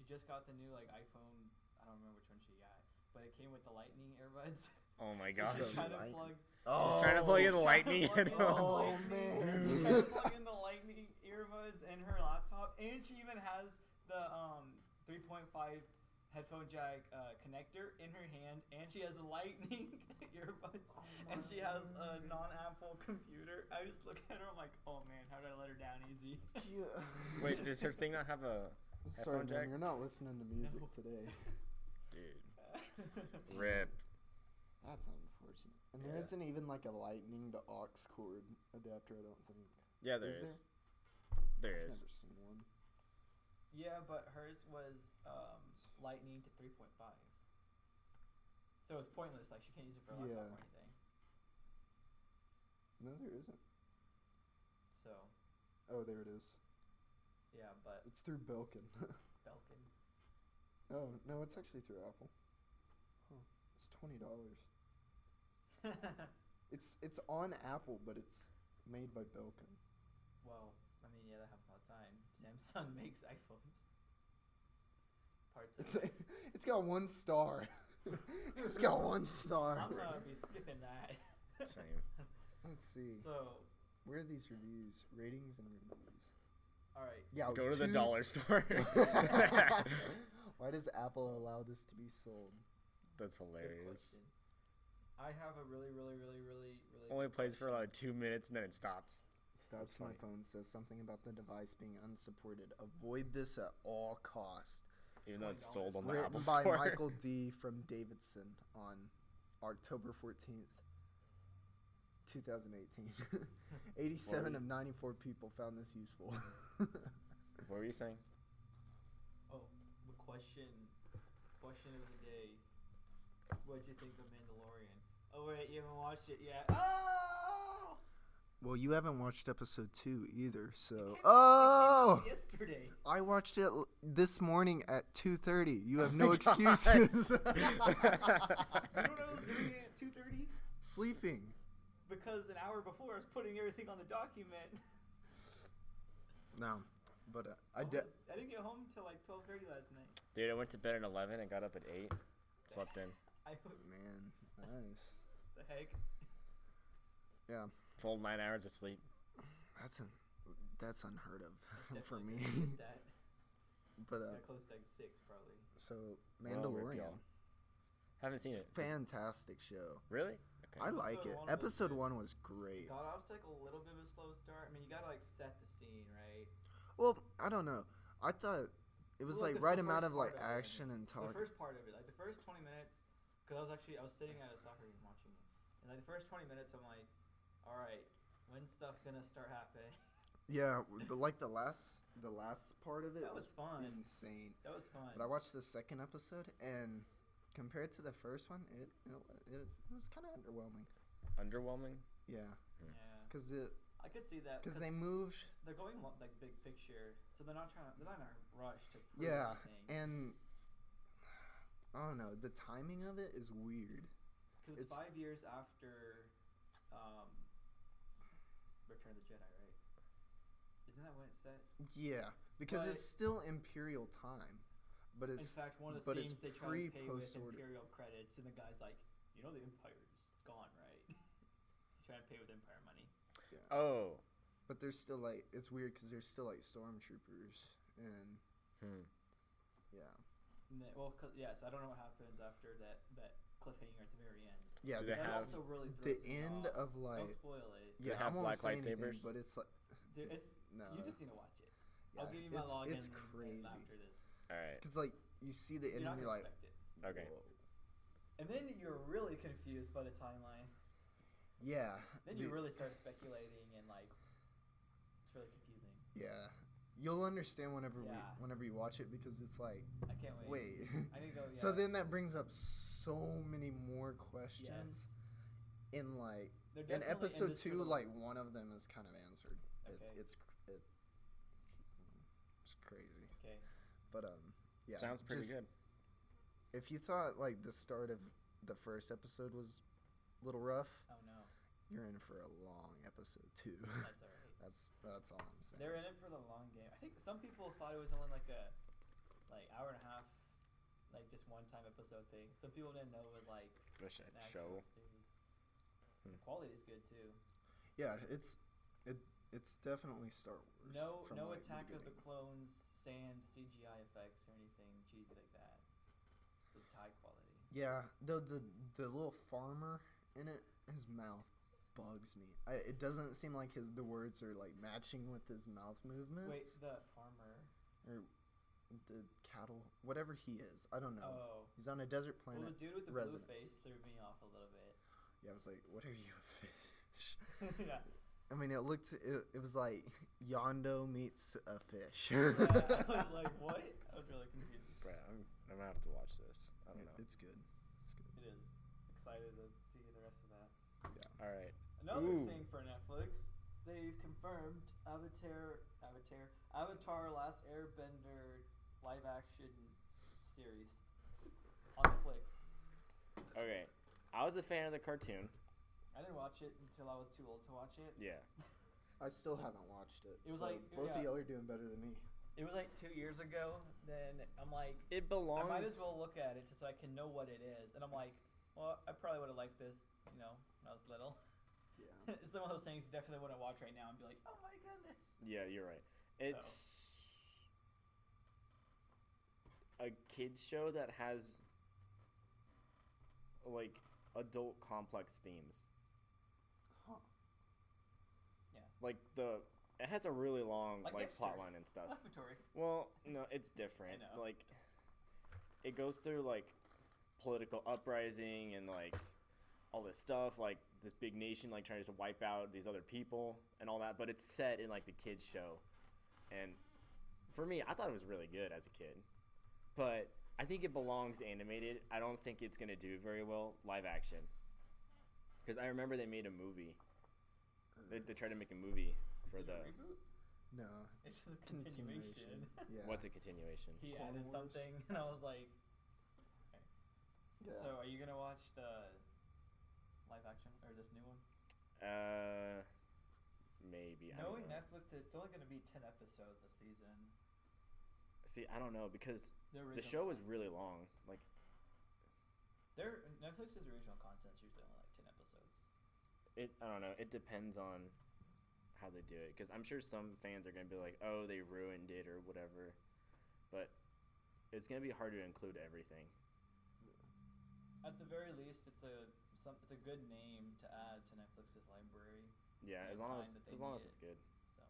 just got the new like iPhone. I don't remember which one she got, but it came with the Lightning earbuds. Oh my So gosh. she's trying to plug. Oh, trying to plug in the Lightning She's trying to plug in the Oh, Lightning- man. she's trying to plug in the Lightning earbuds in her laptop, and she even has the 3.5 headphone jack connector in her hand, and she has the Lightning earbuds, and she has a non-Apple computer. I just look at her, I'm like, oh man, how did I let her down easy? Yeah. Wait, does her thing not have a Sorry, headphone jack? man, you're not listening to music No. today. Dude. Rip. That's unfortunate. And there Yeah. isn't even like a lightning to aux cord adapter, I don't think. Yeah, there Is is. there? There I've is. never seen one. Yeah, but hers was Lightning to 3.5. So it's pointless. Like she can't use it for a laptop Yeah. or anything. No, there isn't. So Oh, there it is. yeah, but It's through Belkin. Belkin. Oh, no, it's actually through Apple. Huh. It's $20. It's on Apple, but it's made by Belkin. Well, I mean, yeah, that happens all the time. Samsung makes iPhones. Parts of it. It's got 1 star. It's got 1 star. I'm gonna be skipping that. Same. Let's see. So, Where are these reviews? Ratings and reviews. all right. Yeah, Go to the dollar store. Why does Apple allow this to be sold? That's Good hilarious. question. I have a really Only good plays for question. like 2 minutes and then it stops. Stops That's my funny. phone, says something about the device being unsupported. Avoid this at all costs. Even though it's $20 sold on the Written Apple by Store. Michael D. from Davidson on October 14th, 2018. 87 of 94 people found this useful. What were you saying? Oh, the question of the day. What'd you think of Mandalorian? Oh wait, you haven't watched it yet. Oh! Well, you haven't watched episode 2 either, so... It came Oh! out yesterday. I watched it this morning at 2:30. You have Oh no my excuses. You know what I was doing at 2:30? Sleeping. Because an hour before I was putting everything on the document. No, but I didn't get home till like 12:30 last night. Dude, I went to bed at 11 and got up at 8. Slept in. Man, nice. The heck? Yeah, Full 9 hours of sleep. that's unheard of for Definitely me. couldn't get that. But Got close to like 6 probably. so Well, rip Mandalorian, y'all. Haven't seen it. fantastic show. Really? Okay. I like it. Episode 1 was Episode good. 1 was great. Got off to like a little bit of a slow start. I mean, you gotta like set the scene, right? Well, I don't know. I thought it was Well, like the right first amount of part like of it, action and The talk. first part of it, like the first 20 minutes, because I was sitting at a soccer game watching it, and like the first 20 minutes, I'm like, all right, when's stuff gonna start happening? Yeah, the last part of it That was fun. insane. That was fun. But I watched the second episode, and compared to the first one, it was kind of underwhelming. Underwhelming? Yeah, Yeah, because I could see that. they moved. They're going like big picture, so they're not in a rush to prove Yeah, anything. and I don't know. The timing of it is weird. Because it's it's- 5 years after Return of the Jedi, right? Isn't that when it's set? Yeah, because But- it's still Imperial time, but In it's fact, one of the but it's scenes they try to pay with post-order. Imperial credits, and the guy's like, "You know the Empire's gone, right?" He's trying to pay with Empire money. Oh. But there's still like it's weird because there's still like stormtroopers and yeah. And then, well, so I don't know what happens after that cliffhanger at the very end. Yeah, Do they That have also really the throws me end off. of like Don't spoil it. they yeah, have I won't black say anything, lightsabers? but it's like Dude, no, you just need to watch it. yeah, I'll give you my login it's crazy after this. Alright. because like you see the You're end not and gonna you're like expect it. Okay. whoa. And then you're really confused by the timeline. Yeah, Then you really start speculating and like it's really confusing. yeah. You'll understand whenever Yeah. whenever you watch it because it's like I can't wait. wait. I need to go. Yeah. So then that brings up so many more questions. Yes. In like They're in definitely episode this for 2, the- like one of them is kind of answered. Okay. It's crazy. Okay. But yeah. Sounds pretty good. If you thought like the start of the first episode was a little rough, Oh no. you're in for a long episode 2. That's alright. That's all I'm saying. They're in it for the long game. I think some people thought it was only like a hour and a half, like just one time episode thing. Some people didn't know it was like A an show. actual series. The quality is good too. Yeah, it's definitely Star Wars. No like, Attack of the Clones, sand, CGI effects or anything cheesy like that. So it's high quality. Yeah, the little farmer in it, his mouth bugs me. It doesn't seem like the words are like matching with his mouth movements. Wait, the farmer Or the cattle, whatever he is. I don't know. Oh. He's on a desert planet. Well, the dude with the residence. blue face threw me off a little bit. Yeah, I was like, what are you, a fish? Yeah. I mean, it was like Yondo meets a fish. Yeah, I was like, what? I was really confused. Brad, I'm gonna have to watch this. I don't know. It's good. It's good. It is. Excited to see the rest of that. Yeah. All right. Another thing for Netflix, they've confirmed Avatar Last Airbender live action series on Netflix. Okay. I was a fan of the cartoon. I didn't watch it until I was too old to watch it. Yeah. I still haven't watched it. It was so like- both of yeah. y'all are doing better than me. It was like 2 years ago. Then I'm like, It belongs. I might as well look at it just so I can know what it is. And I'm like, well, I probably would have liked this, when I was little. Yeah. It's one of those things you definitely want to watch right now and be like, oh my goodness. Yeah, you're right. It's a kids show that has like adult complex themes. Huh. Yeah. Like it has a really long Like like Dexter. plot line and stuff. Laboratory. Well, no, it's different. I know. Like it goes through like political uprising and like all this stuff, like this big nation like trying to wipe out these other people and all that, but it's set in like the kids show. And for me, I thought it was really good as a kid. But I think it belongs animated. I don't think it's going to do very well live action. Cuz I remember they made a movie. They tried to make a movie for Is it the a reboot? No. It's just a continuation. Yeah. What's a continuation? He Clone added Wars? something, and I was like, Yeah. so are you going to watch the live action, or this new one? Maybe. I Knowing don't know. Netflix, it's only going to be 10 episodes a season. See, I don't know because The the show is really long. Like Netflix's original content's usually only like 10 episodes. I don't know. It depends on how they do it because I'm sure some fans are gonna be like, "Oh, they ruined it" or whatever. But it's gonna be hard to include everything. At the very least, it's a good name to add to Netflix's library. Yeah, The as long time as that they as long need as it's it. good. So,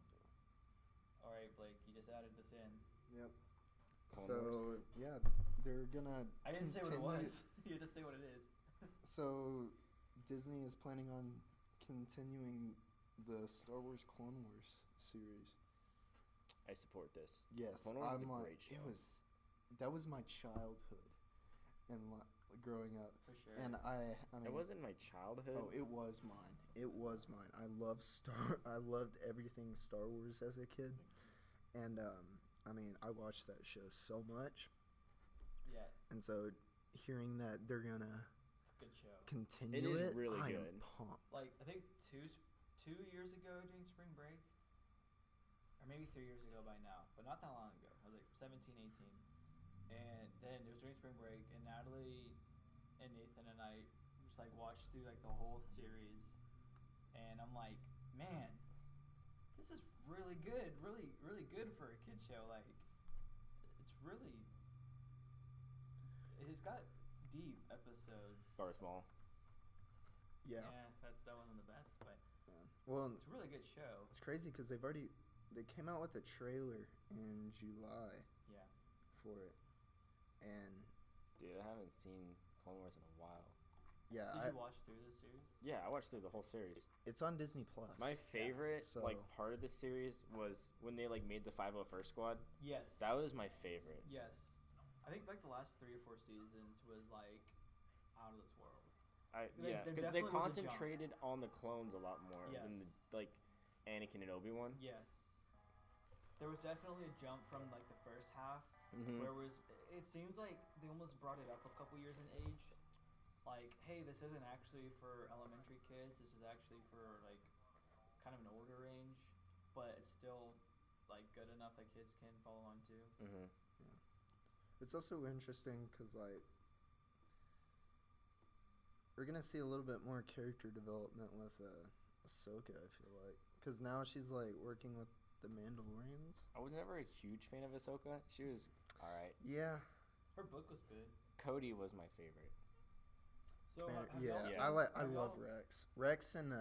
all right, Blake, you just added this in. Yep. Clone So Wars. yeah, they're gonna. I didn't say what it continue- was. You had to say what it is. So Disney is planning on continuing the Star Wars Clone Wars series. I support this. Yes, Clone Wars is I'm a like, great show. that was my childhood, and growing up, For sure. and I mean, It wasn't my childhood. oh, it was mine. It was mine. I loved everything Star Wars as a kid, and I mean, I watched that show so much, Yeah, and so hearing that they're gonna it's a good show. continue is it, really I good. am pumped. Like, I think 2 years ago during spring break, or maybe 3 years ago by now, but not that long ago. I was like 17, 18. And then it was during spring break, and Natalie and Nathan and I just like watched through like the whole series. And I'm like, man, this is really good. Really, really good for a kid show. Like, it's really. It's got deep episodes. Darth Maul. Yeah. That wasn't the best, but Well, it's a really good show. it's crazy because they came out with a trailer in July Yeah. for it, and Dude, I haven't seen Clone Wars in a while. yeah, Did you watch through the series? Yeah, I watched through the whole series. it's on Disney Plus. My favorite So- like part of the series was when they like made the 501st Squad. Yes. That was my favorite. Yes. I think like the last 3 or 4 seasons was like out of this world. Yeah, there because they definitely was a jump. concentrated on the clones a lot more than Yes. like Anakin and Obi-Wan. Yes. there was definitely a jump from like the first half, where it seems like they almost brought it up a couple years in age. Like, hey, this isn't actually for elementary kids. This is actually for like kind of an older range, but it's still like good enough that kids can follow on to. Yeah. It's also interesting because like we're gonna see a little bit more character development with Ahsoka. I feel like because now she's like working with the Mandalorians. I was never a huge fan of Ahsoka. She was all right. Yeah. Her book was good. Cody was my favorite. So I love Rex. Rex and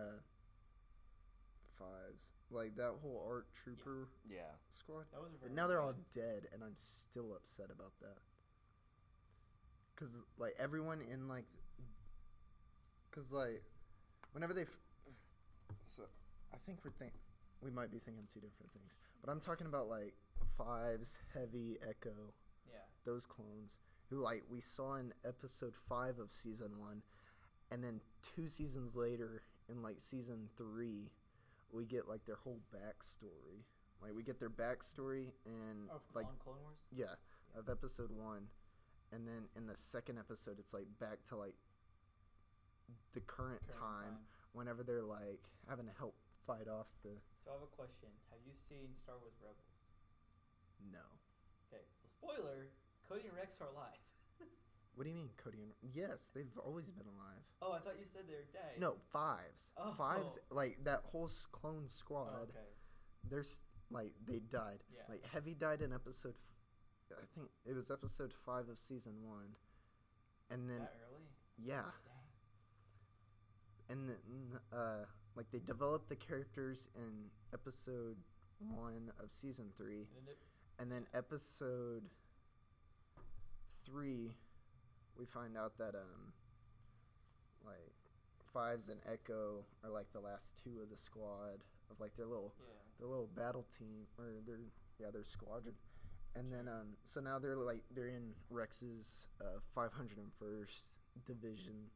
Fives. Like that whole ARC Trooper squad. That was but now they're all dead, and I'm still upset about that. Cause like everyone in like, cause like, whenever so I think we might be thinking two different things. But I'm talking about like Fives, Heavy, Echo. Yeah. Those clones who like we saw in episode 5 of season 1, and then 2 seasons later in like season 3. We get like their whole backstory. Like we get their backstory and like Clone Wars. Yeah, of episode 1, and then in the second episode, it's like back to like the current time whenever they're like having to help fight off the. So I have a question. Have you seen Star Wars Rebels? No. Okay, so spoiler: Cody and Rex are alive. What do you mean, Cody and... Yes, they've always been alive. Oh, I thought you said they were dead. No, Fives. Oh. Fives, like, that whole clone squad, okay. Like, they died. Yeah. Like, Heavy died in episode... I think it was episode 5 of season 1. And then... That early? Yeah. Dang. And then, like, they developed the characters in episode 1 of season 3. And then episode 3... we find out that like Fives and Echo are like the last 2 of the squad of like their little battle team or their squadron, and then so now they're in Rex's 501st Division,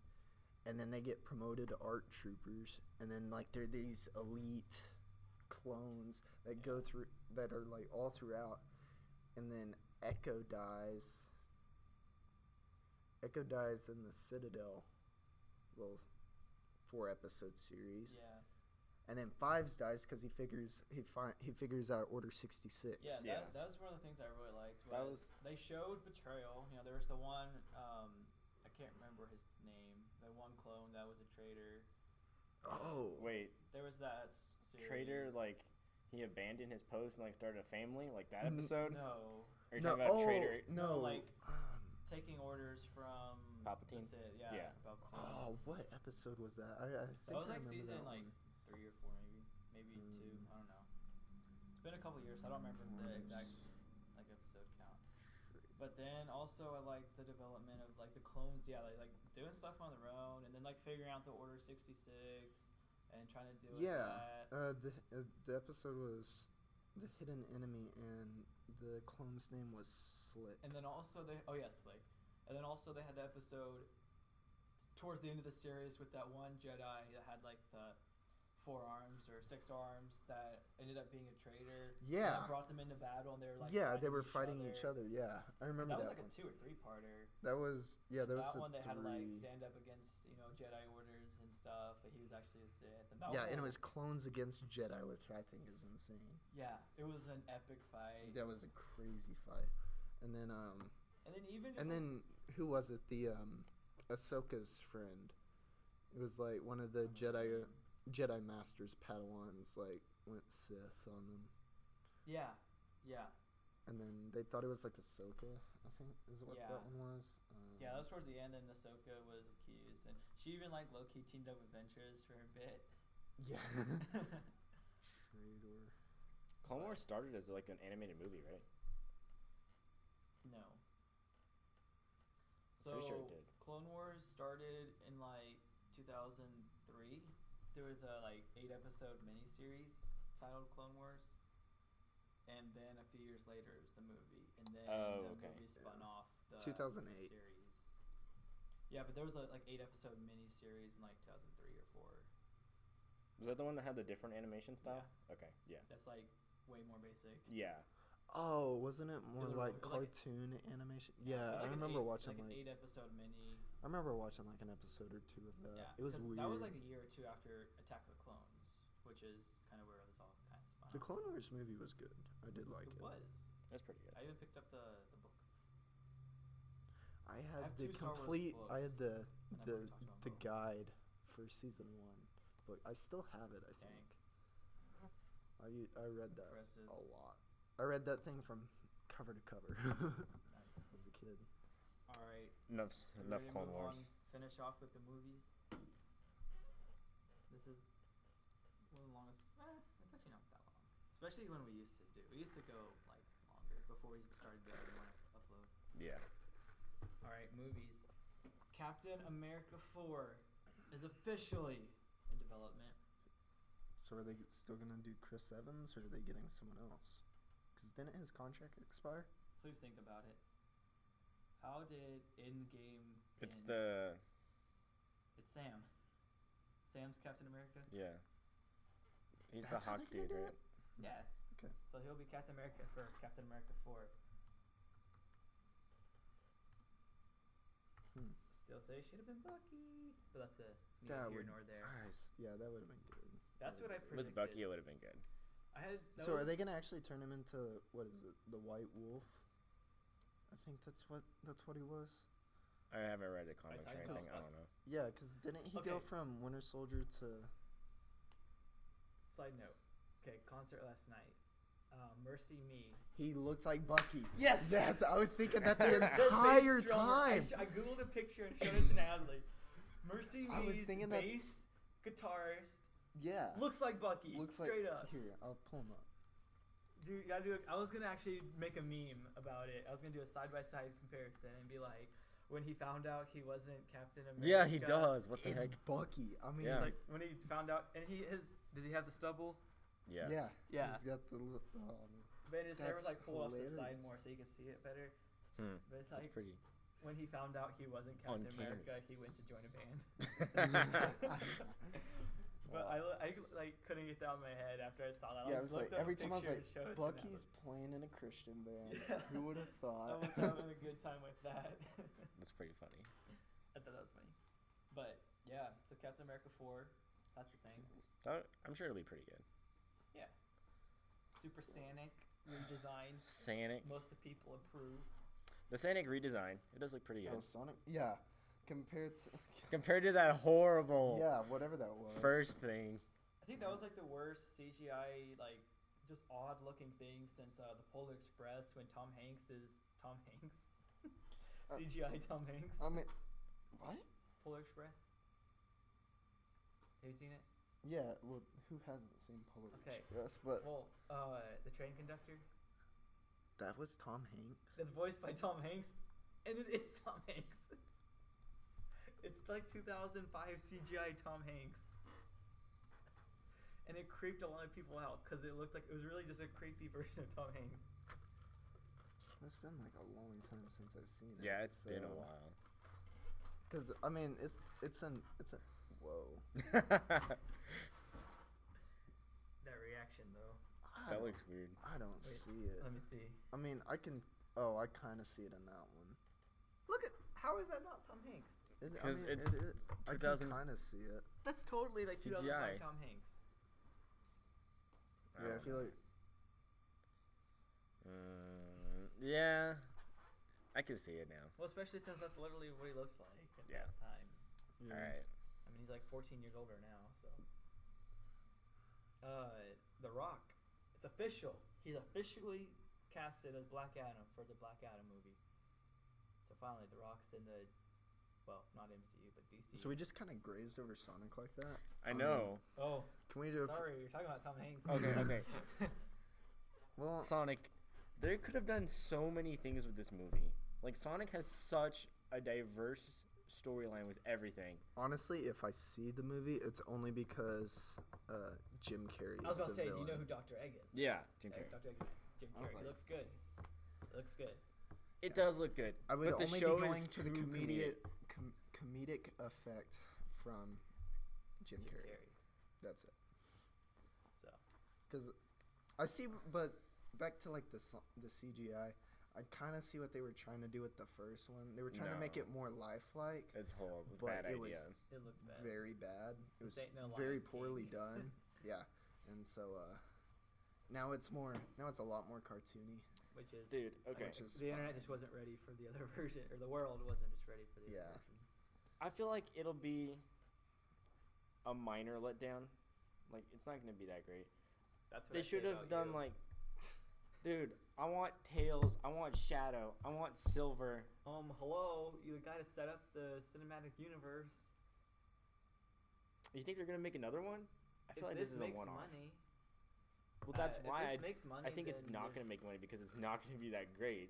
and then they get promoted to ARC Troopers, and then like they're these elite clones that go through that are like all throughout, and then Echo dies. Echo dies in the Citadel, little 4-episode series. Yeah. And then Fives dies because he figures out Order 66. Yeah, that was one of the things I really liked. They showed betrayal. You know, there was the one I can't remember his name. The one clone that was a traitor. Oh wait, there was that series. Traitor, like he abandoned his post and like started a family, like that episode. No. Or you're talking about Traitor? No, like. Taking orders from Palpatine. Yeah. Palpatine. Oh, what episode was that? I think that was I like remember season that like 3 or 4, maybe 2. I don't know. It's been a couple years, so I don't remember the exact like episode count. But then also I liked the development of like the clones. Yeah, like doing stuff on their own, and then like figuring out the Order 66 and trying to deal with that. The episode was the hidden enemy, and the clone's name was Slick. And then also Slick. And then also they had the episode towards the end of the series with that one Jedi that had like the 4 arms or 6 arms that ended up being a traitor. Yeah. And brought them into battle, and they were like they were fighting each other. Yeah, I remember that. That was like a 2 or 3-parter. That was that was that the one. They 3. had to like stand up against Jedi orders and stuff, but he was actually a Sith. And and it was clones against Jedi, which I think is insane. Yeah, it was an epic fight. That was a crazy fight. And then who was it? The Ahsoka's friend. It was like one of the Jedi Masters Padawans like went Sith on them. Yeah. And then they thought it was like Ahsoka, I think is what that one was. Yeah, that was towards the end, and Ahsoka was accused, and she even like low key teamed up with Ventress for a bit. Yeah. Traitor. Clone Wars started as like an animated movie, right? No. Pretty sure it did. Clone Wars started in like 2003. There was a like 8-episode miniseries titled Clone Wars, and then a few years later it was the movie, and then the movie spun off the 2008 series. Yeah, but there was a like 8-episode miniseries in like 2003 or 4. Was that the one that had the different animation style? Yeah. Okay, yeah. That's like way more basic. Yeah. Oh, wasn't it more It was like it was like- cartoon animation? It Yeah, was I like remember an watching an like 8-episode mini. I remember watching like an episode or two of that. Yeah, It was 'cause weird. That was like a year or two after Attack of the Clones, which is kind of where this all kind of spun The off. Clone Wars movie was good. I did like It it. was. That's pretty good. I even picked up the book. I I had have the 2 Star Wars complete. I had the books, but I've the already talked about the both. guide for season 1, but I still have it. I Dang. think. I read that Impressive. a lot. I read that thing from cover to cover Nice. as a kid. All right. Enough we enough ready to Clone move Wars. on, finish off with the movies. This is one of the longest. It's actually not that long. Especially when we used to do. We used to go like longer before we started doing more upload. Yeah. All right, movies. Captain America 4 is officially in development. So are they still gonna do Chris Evans, or are they getting someone else? Because didn't his contract expire? Please think about it. How did Endgame It's end? the It's Sam. Sam's Captain America? yeah. He's That's the how hawk they're dude, gonna do right? it? Yeah. Okay. So he'll be Captain America for Captain America 4. Still say it should have been Bucky. But that's a neither That here would. nor there. Nice. Yeah, that would have been good. That's what I predicted. With Bucky, it would have been good. I had. So are they gonna actually turn him into what is it? The White Wolf? I think that's what he was. I haven't read the comics or I- anything. I 'cause, don't know. Yeah, because didn't he go Okay. from Winter Soldier to? Side note. Okay, concert last night. Mercy Me. He looked like Bucky. Yes! Yes, I was thinking that the The bass entire drummer. time. I googled a picture and showed it to Natalie. Mercy I was Me's thinking that- bass guitarist Yeah. looks like Bucky. Looks straight like. up. Here, I'll pull him up. Dude, you gotta do it. I was gonna actually make a meme about it. I was gonna do a side-by-side comparison and be like, when he found out he wasn't Captain America. Yeah, he does. What the It's heck? Bucky. I mean, Yeah. Like when he found out, and does he have the stubble? Yeah. yeah. Yeah. He's got the. Oh, man. But his hair was That's like pulled off to the side hilarious. more so you could see it better. Hmm. But it's That's like pretty. when he found out he wasn't On Captain camera. America, he went to join a band. But I like couldn't get that out of my head after I saw that. Yeah, I it was like looked up a every time I was picture like, and showed it to Bucky's Natalie. playing in a Christian band. Yeah. Who would have I thought? was having a good time with that. That's pretty funny. I thought that was funny. But yeah, so Captain America 4, that's a thing. I'm sure it'll be pretty good. Yeah. Super Sonic redesign. Sonic. Most of the people approve. The Sonic redesign. It does look pretty good. Oh, Sonic. Yeah, compared to. Compared to that horrible Yeah, whatever that was. first thing. I think that was like the worst CGI, like just odd looking thing since the Polar Express when Tom Hanks is Tom Hanks. CGI Tom Hanks. I mean, what? Polar Express. Have you seen it? Yeah. Well, who hasn't seen Polar Okay. Express? But Well, the train conductor. that was Tom Hanks. That's voiced by Tom Hanks, and it is Tom Hanks. It's like 2005 CGI Tom Hanks. And it creeped a lot of people out because it looked like it was really just a creepy version of Tom Hanks. It's been like a long time since I've seen it. Yeah, it's been a while. Because I mean, it's a whoa. That reaction though. I That don't- looks weird. I don't Wait, see it. Let me see. I mean, I can. Oh, I kind of see it in that one. Look at how is that not Tom Hanks? I 'Cause mean, it's it is. I can 2000 kind of see it. That's totally like CGI. 2005 Tom Hanks. Yeah, I feel like. Yeah, I can see it now. Well, especially since that's literally what he looks like at Yeah. that time. Yeah. All right. I mean, he's like 14 years older now, so. The Rock. It's official. He's officially casted as Black Adam for the Black Adam movie. So finally, The Rock's in the, well, not MCU, but DC. So we just kind of grazed over Sonic like that. I know. Oh, Can we do? sorry, you're talking about Tom Hanks. Okay. Well, Sonic. They could have done so many things with this movie. Like Sonic has such a diverse storyline with everything. honestly, if I see the movie, it's only because Jim Carrey is I was about the to say, do villain. you know who Dr. Egg is? Yeah, Jim Carrey. Dr. Egg is Jim I was Carrey. like- Looks good. It looks good. It does look good. I would but the only show be going is to the too comedic effect from Jim Jim Carrey. Carrey. That's it. So. Because I see, but back to like the CGI. I kind of see what they were trying to do with the first one. They were trying to make it more lifelike. It's horrible. But Bad it idea. It looked bad. Very bad. It was ain't no very Lion poorly King. done. Yeah, and so now it's a lot more cartoony. Which is Dude, okay. Which is the internet fine. just wasn't ready for the other version, or the world wasn't just ready for the Yeah. other version. I feel like it'll be a minor letdown. Like, it's not going to be that great. That's what They I should say have about done, you. like, dude, I want Tails, I want Shadow, I want Silver. Hello, you gotta set up the cinematic universe. You think they're going to make another one? I feel like this is a makes one-off. money, Well, that's if why this makes money, I think it's then not there's- going to make money because it's not going to be that great.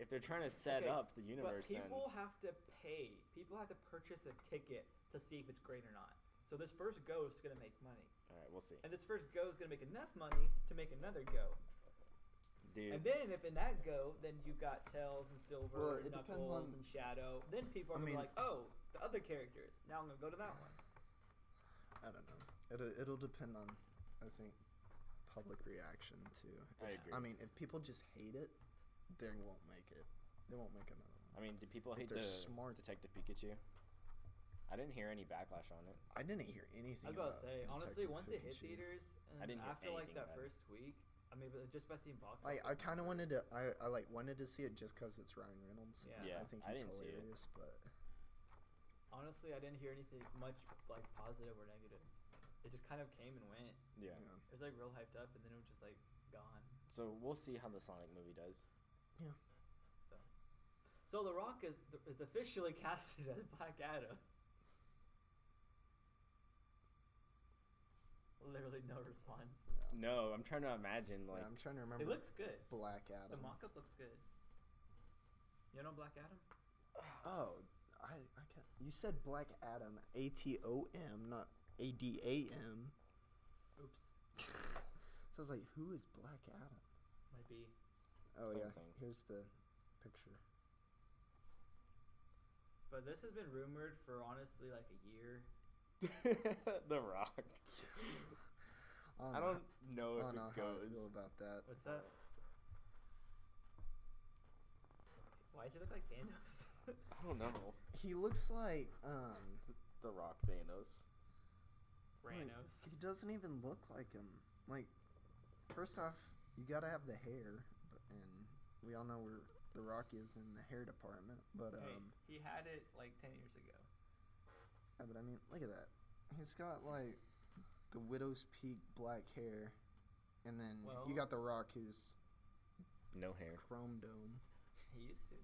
If they're trying to set Okay, up the universe, but people have to pay. People have to purchase a ticket to see if it's great or not. So this first go is gonna make money, then all right, we'll see. and this first go is gonna make enough money to make another go. Dude, And then if in that go, then you got Tails and Silver, Well, and it depends Knuckles on- and Shadow. Then people are I gonna be mean- like, oh, the other characters. Now I'm gonna go to that one. I don't know. It'll depend on, I think, public reaction too. I If- agree. I mean, if people just hate it, they won't make it. They won't make another one. I mean, do people if hate they're the smart. Detective Pikachu? I didn't hear any backlash on it. I didn't hear anything. I was about about to say, honestly, Detective once it hit Pikachu. theaters, and I didn't hear feel like anything that about it. first week, I mean, but just by seeing box Like, I office kind of numbers- wanted to. I like wanted to see it just because it's Ryan Reynolds. Yeah. Yeah, I think I he's didn't see it. hilarious. But Honestly, I didn't hear anything much like positive or negative. It just kind of came and went. Yeah. yeah. It was like real hyped up, and then it was just like gone. So we'll see how the Sonic movie does. So The Rock is officially casted as Black Adam. Literally no response. No, I'm trying to imagine Yeah, like I'm trying to remember. It looks good. Black The Adam. mock-up looks good. You know Black Adam? Oh, I can't. You said Black Adam, ATOM, not ADAM. Oops. So I was like, who is Black Adam? Might be. Oh yeah, Something. here's the picture. But this has been rumored for honestly like a year. The Rock. I don't know if I don't know it how I feel goes. about that. What's that? Why does he look like Thanos? I don't know. He looks like The Rock Thanos. like, Ranos. he doesn't even look like him. Like, first off, you gotta have the hair, and we all know where The Rock is in the hair department. But Hey, he had it like 10 years ago. yeah, but I mean, look at that. He's got like the widow's peak black hair, and then you Well- got The Rock who's No hair. chrome dome. He used to.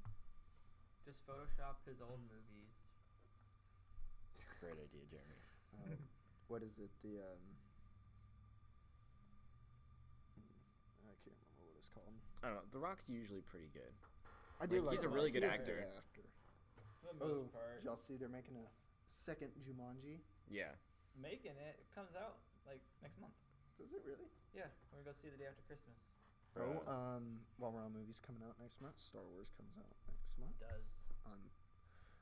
Just Photoshop his old movies. Great idea, Jeremy. What is it? The I can't remember what it's called. I don't know. The Rock's usually pretty good. I do Like, like he's a him. really good He is a actor. actor. For the Oh, most part. did y'all see they're making a second Jumanji? Yeah. Making it. It comes out like next month. Does it really? Yeah, we're gonna go see it the day after Christmas. Oh, while we're on movies coming out next month, Star Wars comes out next month. It does.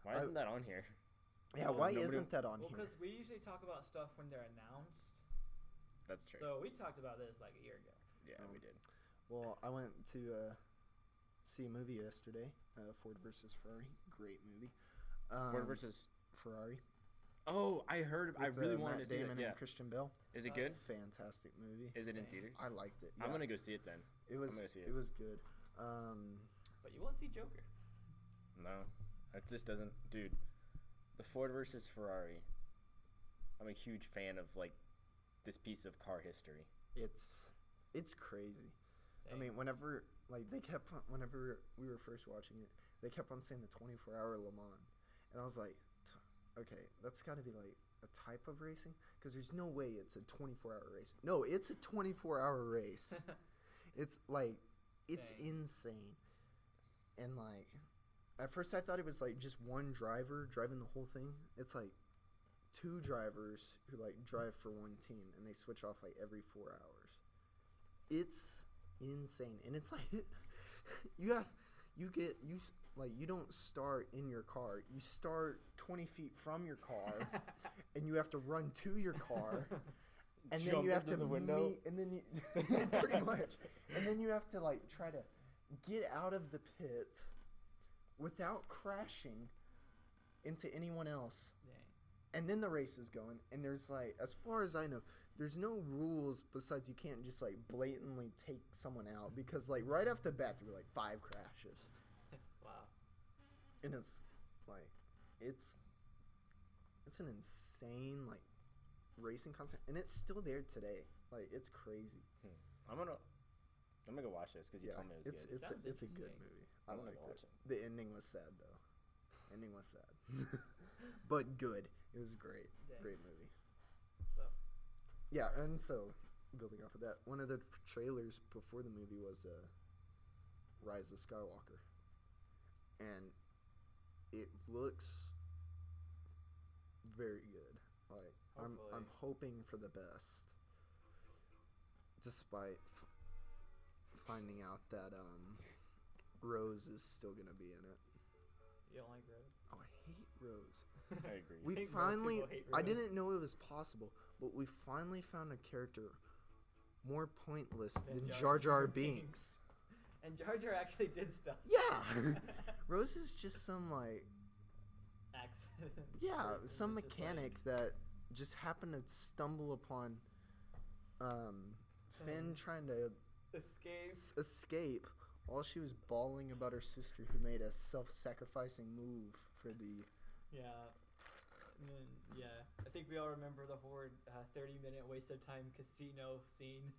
Why isn't that on here? Yeah, Well, why nobody- isn't that on Well, here? because we usually talk about stuff when they're announced. That's true. So we talked about this like a year ago. Yeah, we did. Well, I went to see a movie yesterday, Ford versus Ferrari. Great movie. Ford versus. Ferrari. Oh, I heard. I with, really wanted Matt to see Damon it. Yeah. and Christian Bell. Is it good? Fantastic movie. Is it in Dang. theaters? I liked it. I'm yeah. gonna go see it then. It was. gonna see it. It was good. But you won't see Joker. No, it just doesn't, dude. The Ford versus Ferrari. I'm a huge fan of like this piece of car history. It's crazy. I Dang. mean, whenever whenever we were first watching it, they kept on saying the 24-hour Le Mans, and I was like, okay, that's got to be like a type of racing, because there's no way it's a 24-hour race. No, it's a 24-hour race. It's like, it's Dang. insane, and like, at first I thought it was like just one driver driving the whole thing. It's like two drivers who like drive for one team, and they switch off like every 4 hours. It's insane, and it's like you don't start in your car. You start 20 feet from your car, and you have to run to your car. And then jump you have into to the window. meet, and then you pretty much, and then you have to like try to get out of the pit without crashing into anyone else. Dang. And then the race is going, and there's like, as far as I know, there's no rules besides you can't just like blatantly take someone out, because like right off the bat there were like 5 crashes. Wow. And it's like it's an insane like racing concept, and it's still there today. Like, it's crazy. I'm gonna go watch this because you told me it was good. It's a good movie. I liked it. The ending was sad though. Ending was sad, but good. It was great. Dang. Great movie. So. Yeah, and so building off of that, one of the trailers before the movie was Rise of Skywalker, and it looks very good. Like, I'm hoping for the best, despite finding out that Rose is still gonna be in it. You don't like Rose? Oh, I hate Rose. I agree. We finally, I didn't know it was possible, but we finally found a character more pointless than Jar Jar Binks. And Jar Jar actually did stuff. Yeah! Rose is just some, like... accident. Yeah, some mechanic that just happened to stumble upon Finn trying to escape while she was bawling about her sister who made a self-sacrificing move for the... Yeah. And then, yeah. I think we all remember the horrid 30-minute waste of time casino scene.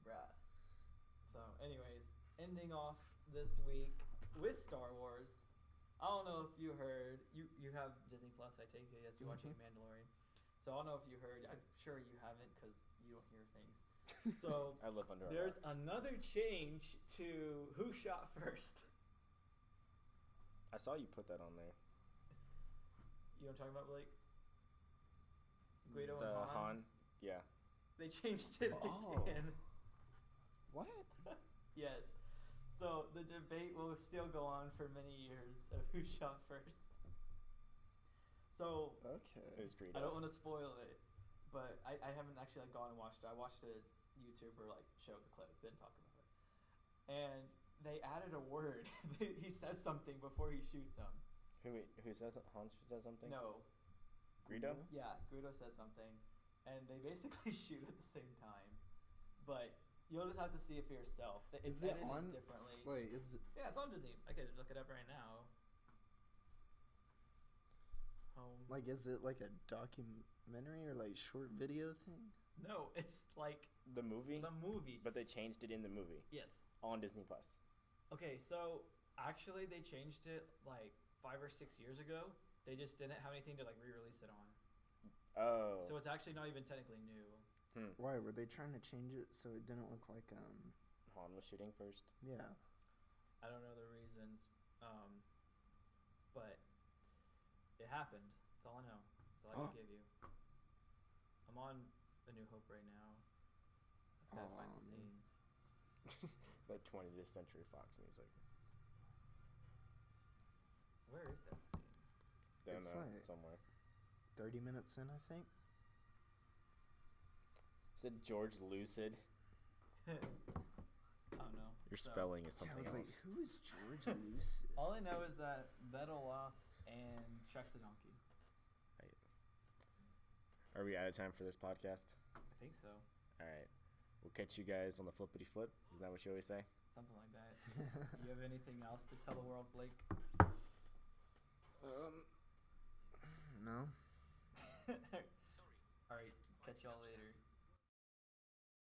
Bruh. So, anyways, ending off this week with Star Wars. I don't know if you heard. You have Disney Plus, I take it, as you're watching Mandalorian. So I don't know if you heard. I'm sure you haven't because you don't hear things. So I live under there's another change to who shot first. I saw you put that on there. You know what I'm talking about, Blake? Guido The and Han? Yeah. They changed it again. What? Yes. So the debate will still go on for many years of who shot first. So Okay. It was Greedo. I don't want to spoil it, but I haven't actually like gone and watched it. I watched a YouTuber like show the clip, then talk about it. And they added a word. He says something before he shoots him. Who says it? Han says something? No. Greedo? Yeah, Guido says something, and they basically shoot at the same time. But you'll just have to see it for yourself. It's Is it edited on? differently? Wait, is it? Yeah, it's on Disney. I could look it up right now. Home. Like, is it like a documentary or like short video thing? No, it's like The movie? the movie. But they changed it in the movie Yes. on Disney Plus. Okay, so actually they changed it like 5 or 6 years ago. They just didn't have anything to like re-release it on. Oh. So it's actually not even technically new. Why were they trying to change it so it didn't look like Han was shooting first. Yeah. I don't know the reasons, but it happened. That's all I know. That's all I can give you. I'm on A New Hope right now. I just gotta find the scene. That 20th Century Fox music. Where is that scene? Don't It's know. like- Somewhere. 30 minutes in, I think. Said George Lucid. I don't know. Your So, spelling is Yeah, I something was else. like, who is George Lucid? all I know is that Vettel lost and Shrek's the donkey. Are we out of time for this podcast? I think so. All right. We'll catch you guys on the flippity flip. Isn't that what you always say? Something like that. Do you have anything else to tell the world, Blake? No. All right. Catch y'all later.